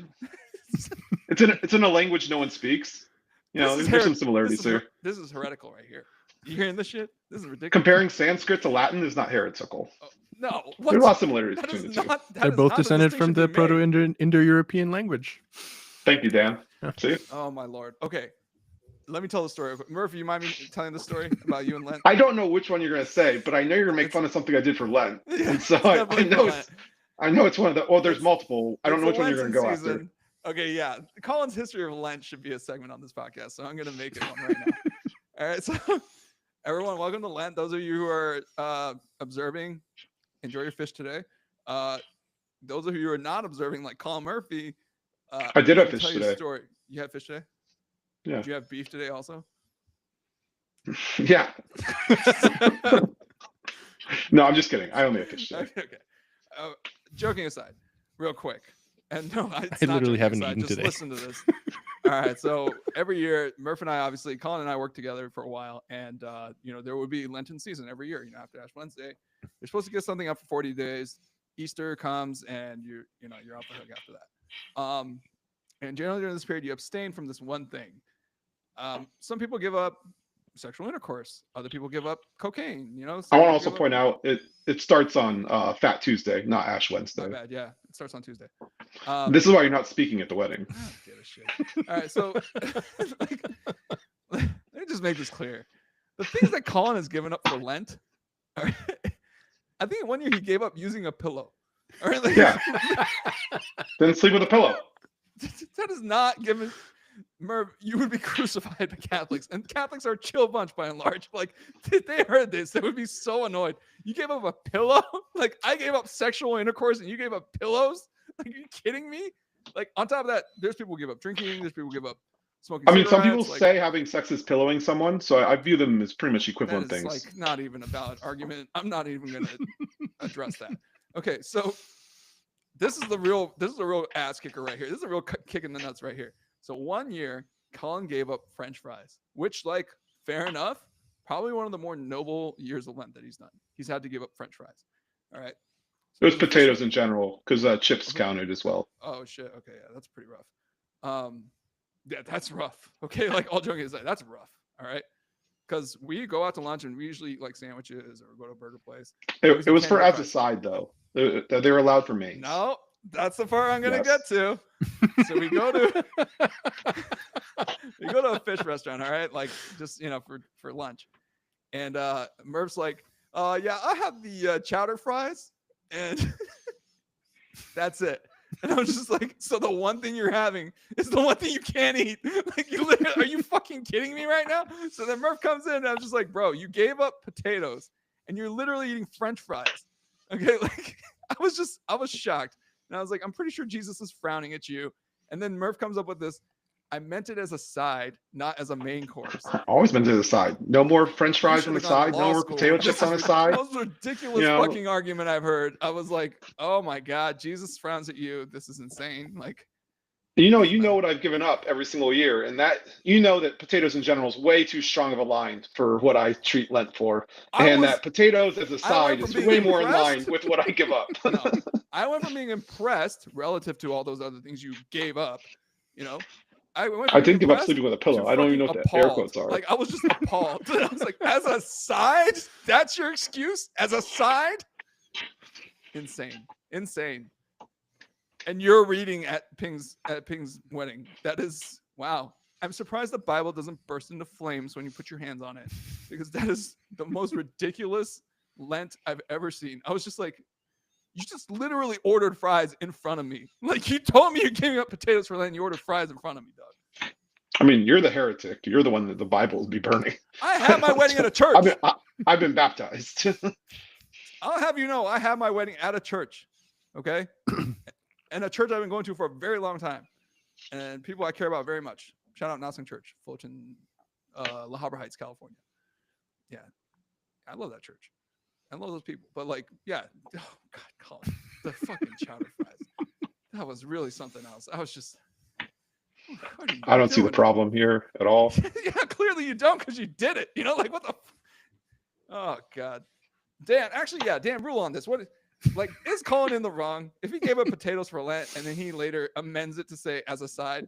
It's in a language no one speaks. There's some similarities here. This is heretical right here. You hearing this shit? This is ridiculous. Comparing Sanskrit to Latin is not heretical. No, there's a lot of similarities between the two. They're both descended from the Proto-Indo-European language. Thank you, Dan. See? Oh my lord. Okay, let me tell the story. Murphy, you mind me telling the story about you and Lent? I don't know which one you're gonna say, but I know you're gonna make fun of something I did for Lent, and so I know it's one of the. Well, there's multiple. I don't know which one you're gonna go after. Okay, yeah. Colin's history of Lent should be a segment on this podcast, so I'm gonna make it one right now. All right, so everyone, welcome to Lent. Those of you who are observing, enjoy your fish today. Those of you who are not observing, like Colin Murphy, I did have fish today. Story. You had fish today? Yeah. Did you have beef today also? Yeah. No, I'm just kidding. I only had fish today. Okay. Joking aside, real quick. And no, I literally haven't eaten just today. Listen to this. All right. So every year, Murph and I, obviously, Colin and I worked together for a while. And, there would be Lenten season every year, after Ash Wednesday. You're supposed to get something up for 40 days. Easter comes and you're off the hook after that. And generally during this period, you abstain from this one thing. Some people give up sexual intercourse. Other people give up cocaine. I want to also point out it starts on Fat Tuesday, not Ash Wednesday. My bad. Yeah, it starts on Tuesday. This is why you're not speaking at the wedding. I don't give a shit. All right, so let me just make this clear. The things that Colin has given up for Lent, all right, I think one year he gave up using a pillow. All right, yeah. Didn't sleep with a pillow. That is not given. Merv, you would be crucified by Catholics, and Catholics are a chill bunch by and large. Like, if they heard this, they would be so annoyed. You gave up a pillow? Like, I gave up sexual intercourse, and you gave up pillows? Like, are you kidding me? Like, on top of that, there's people who give up drinking. There's people who give up smoking. I mean, some people say having sex is pillowing someone, so I view them as pretty much equivalent that is, things. Like, not even a valid argument. I'm not even going to address that. Okay, so this is the real ass kicker right here. This is a real kick in the nuts right here. So one year, Colin gave up French fries, which, like, fair enough, probably one of the more noble years of Lent that he's done. He's had to give up French fries. All right. So it was potatoes in general, because chips counted as well. Oh shit. Okay, yeah, that's pretty rough. Yeah, that's rough. Okay, like, all joking aside, that's rough. All right. Because we go out to lunch and we usually eat like sandwiches or go to a burger place. It was for as a side though. They were allowed for me. No, that's the part I'm gonna get to. So we go to a fish restaurant, all right, like, just for lunch, and Murph's like, yeah, I have the chowder fries, and that's it. And I was just like, so the one thing you're having is the one thing you can't eat. Like, are you fucking kidding me right now? So then Murph comes in and I'm just like, bro, you gave up potatoes and you're literally eating French fries. Okay, like, I was shocked. And I was like, I'm pretty sure Jesus is frowning at you. And then Murph comes up with this. I meant it as a side, not as a main course. I always meant it as a side. No more French fries on the side. No more potato chips on the side. That was a ridiculous fucking argument I've heard. I was like, oh my God, Jesus frowns at you. This is insane. Like, you know what I've given up every single year, and that that potatoes in general is way too strong of a line for what I treat Lent for, that potatoes as a side is way more in line with what I give up. No, I went from being impressed relative to all those other things you gave up. I didn't give up sleeping with a pillow. I don't even know what the air quotes are. Like, I was just appalled. I was like, as a side? That's your excuse? As a side? Insane. And you're reading at Ping's wedding. That is, wow. I'm surprised the Bible doesn't burst into flames when you put your hands on it, because that is the most ridiculous Lent I've ever seen. I was just like, you just literally ordered fries in front of me. Like, you told me you're giving up potatoes for Lent and you ordered fries in front of me, dog. I mean, you're the heretic. You're the one that the Bible will be burning. I had my wedding at a church. I've been baptized. I'll have you know, I had my wedding at a church, okay? And a church I've been going to for a very long time. And people I care about very much. Shout out Nossing Church, Fulton, La Habra Heights, California. Yeah, I love that church. I love those people. But, like, yeah. Oh, God, Colin. The fucking chowder fries. That was really something else. I was just... I don't see the problem here at all. Yeah, clearly you don't, because you did it. Like, what the... Oh, God. Dan, actually, yeah, Dan, rule on this. Like, is Collin in the wrong? If he gave up potatoes for Lent and then he later amends it to say as a side,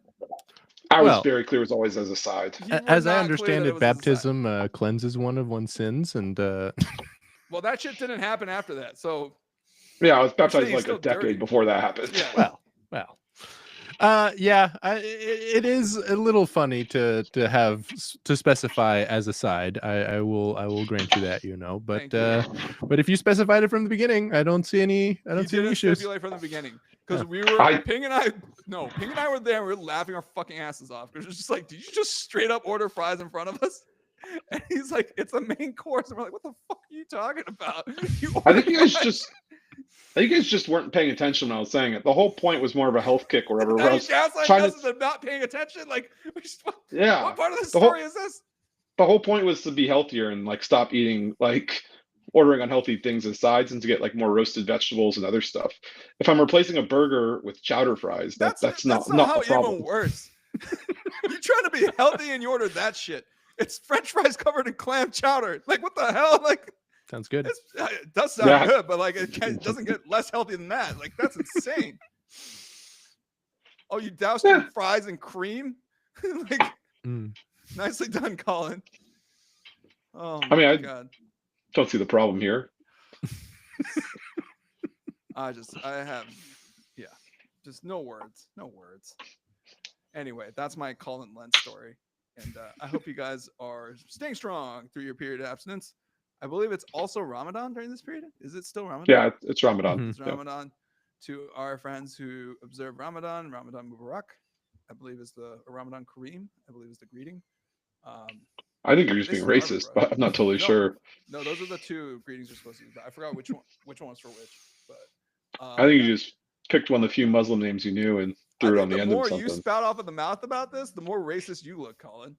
I was Well, very clear it was always as a side. you were As I not clear understand that it, was as a side. baptism cleanses one of one's sins, and Well, that shit didn't happen after that. So Yeah, I was You're baptized saying like he's a still decade dirty. before that happened. Yeah. well. It is a little funny to specify as a side. I will grant you that, but Thank you. but if you specified it from the beginning, I don't see any He didn't issues. stipulate from the beginning because Yeah. we were Ping and I were there. We were laughing our fucking asses off because it's just like, did you just straight up order fries in front of us? And he's like, it's a main course, and we're like, what the fuck are you talking about? I think you guys just weren't paying attention when I was saying it. The whole point was more of a health kick or whatever. Now you gaslight us into not paying attention. Like, Yeah. what part of the story is this? The whole point was to be healthier and like stop eating like ordering unhealthy things as sides and to get like more roasted vegetables and other stuff. If I'm replacing a burger with chowder fries, that's not how a problem. even worse. You're trying to be healthy and you ordered that shit. It's French fries covered in clam chowder. Like, what the hell? Like, sounds good. It does sound good, but like, it doesn't get less healthy than that. Like, that's insane. Oh, you doused your fries in cream? Like, nicely done, Collin. Oh my God. Don't see the problem here. Just no words. Anyway, that's my Collin Lent story. And I hope you guys are staying strong through your period of abstinence. I believe it's also Ramadan during this period. Is it still Ramadan? Yeah, it's Ramadan. Mm-hmm. It's Ramadan. To our friends who observe Ramadan Mubarak, I believe is the Ramadan Kareem. I believe is the greeting. I think you're just being racist, but I'm not totally sure. No, those are the two greetings you're supposed to use. But I forgot which one was for which. But I think you just picked one of the few Muslim names you knew and threw it on the end of something. The more you spout off of the mouth about this, the more racist you look, Collin.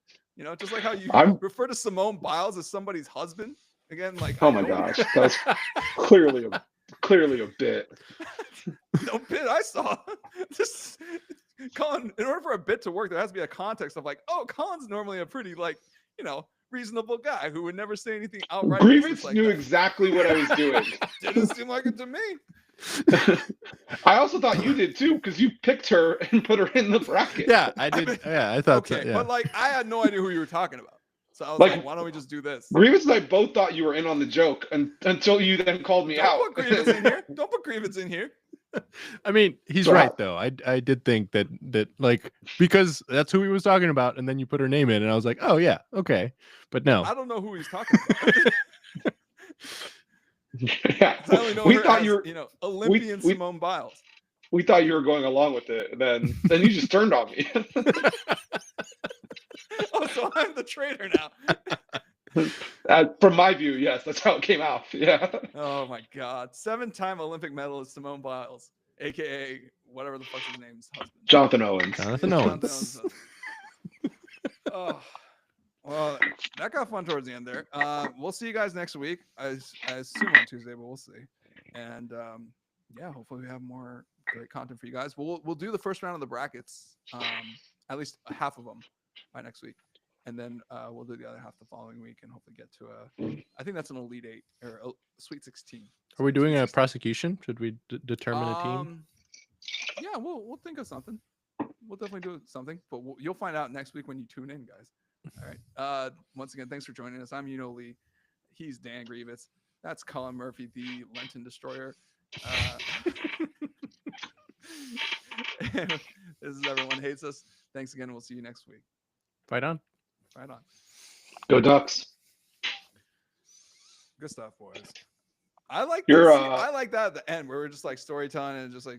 Just like how you refer to Simone Biles as somebody's husband. Again, like, oh my gosh, that's clearly a bit. No bit I saw. This Collin, in order for a bit to work, there has to be a context of like, oh, Collin's normally a pretty reasonable guy who would never say anything outright. Grievance knew exactly what I was doing. Didn't seem like it to me. I also thought you did too, because you picked her and put her in the bracket. Yeah, I did. I thought so. Yeah. But like, I had no idea who you were talking about. So I was like, why don't we just do this? Grievance and I both thought you were in on the joke until you then called me out. Don't put Grievance in here. Don't put Grievance in here. I mean, he's right though. I did think that like, because that's who he was talking about, and then you put her name in, and I was like, oh yeah, okay, but no, I don't know who he's talking about. Yeah, I only know her as, Olympian Simone Biles. We thought you were going along with it, and then you just turned on me. Oh, so I'm the traitor now. From my view, yes, that's how it came out. Yeah. Oh my God! 7-time Olympic medalist Simone Biles, aka whatever the fuck his name's husband. Jonathan Owens. Oh, well, that got fun towards the end there. We'll see you guys next week. I assume on Tuesday, but we'll see. And hopefully we have more great content for you guys. We'll do the first round of the brackets, at least half of them by next week. And then we'll do the other half the following week and hopefully get to I think that's an Elite 8 or a Sweet 16. Are we doing a prosecution? Should we determine a team? Yeah, we'll think of something. We'll definitely do something, but you'll find out next week when you tune in, guys. All right. Once again, thanks for joining us. I'm Euno Lee. He's Dan Grievous. That's Collin Murphy, the Lenten Destroyer. This is Everyone Hates Us. Thanks again. We'll see you next week. Fight on. Right on. Go Ducks. Good stuff, boys. I like that at the end where we're just like storytelling and just like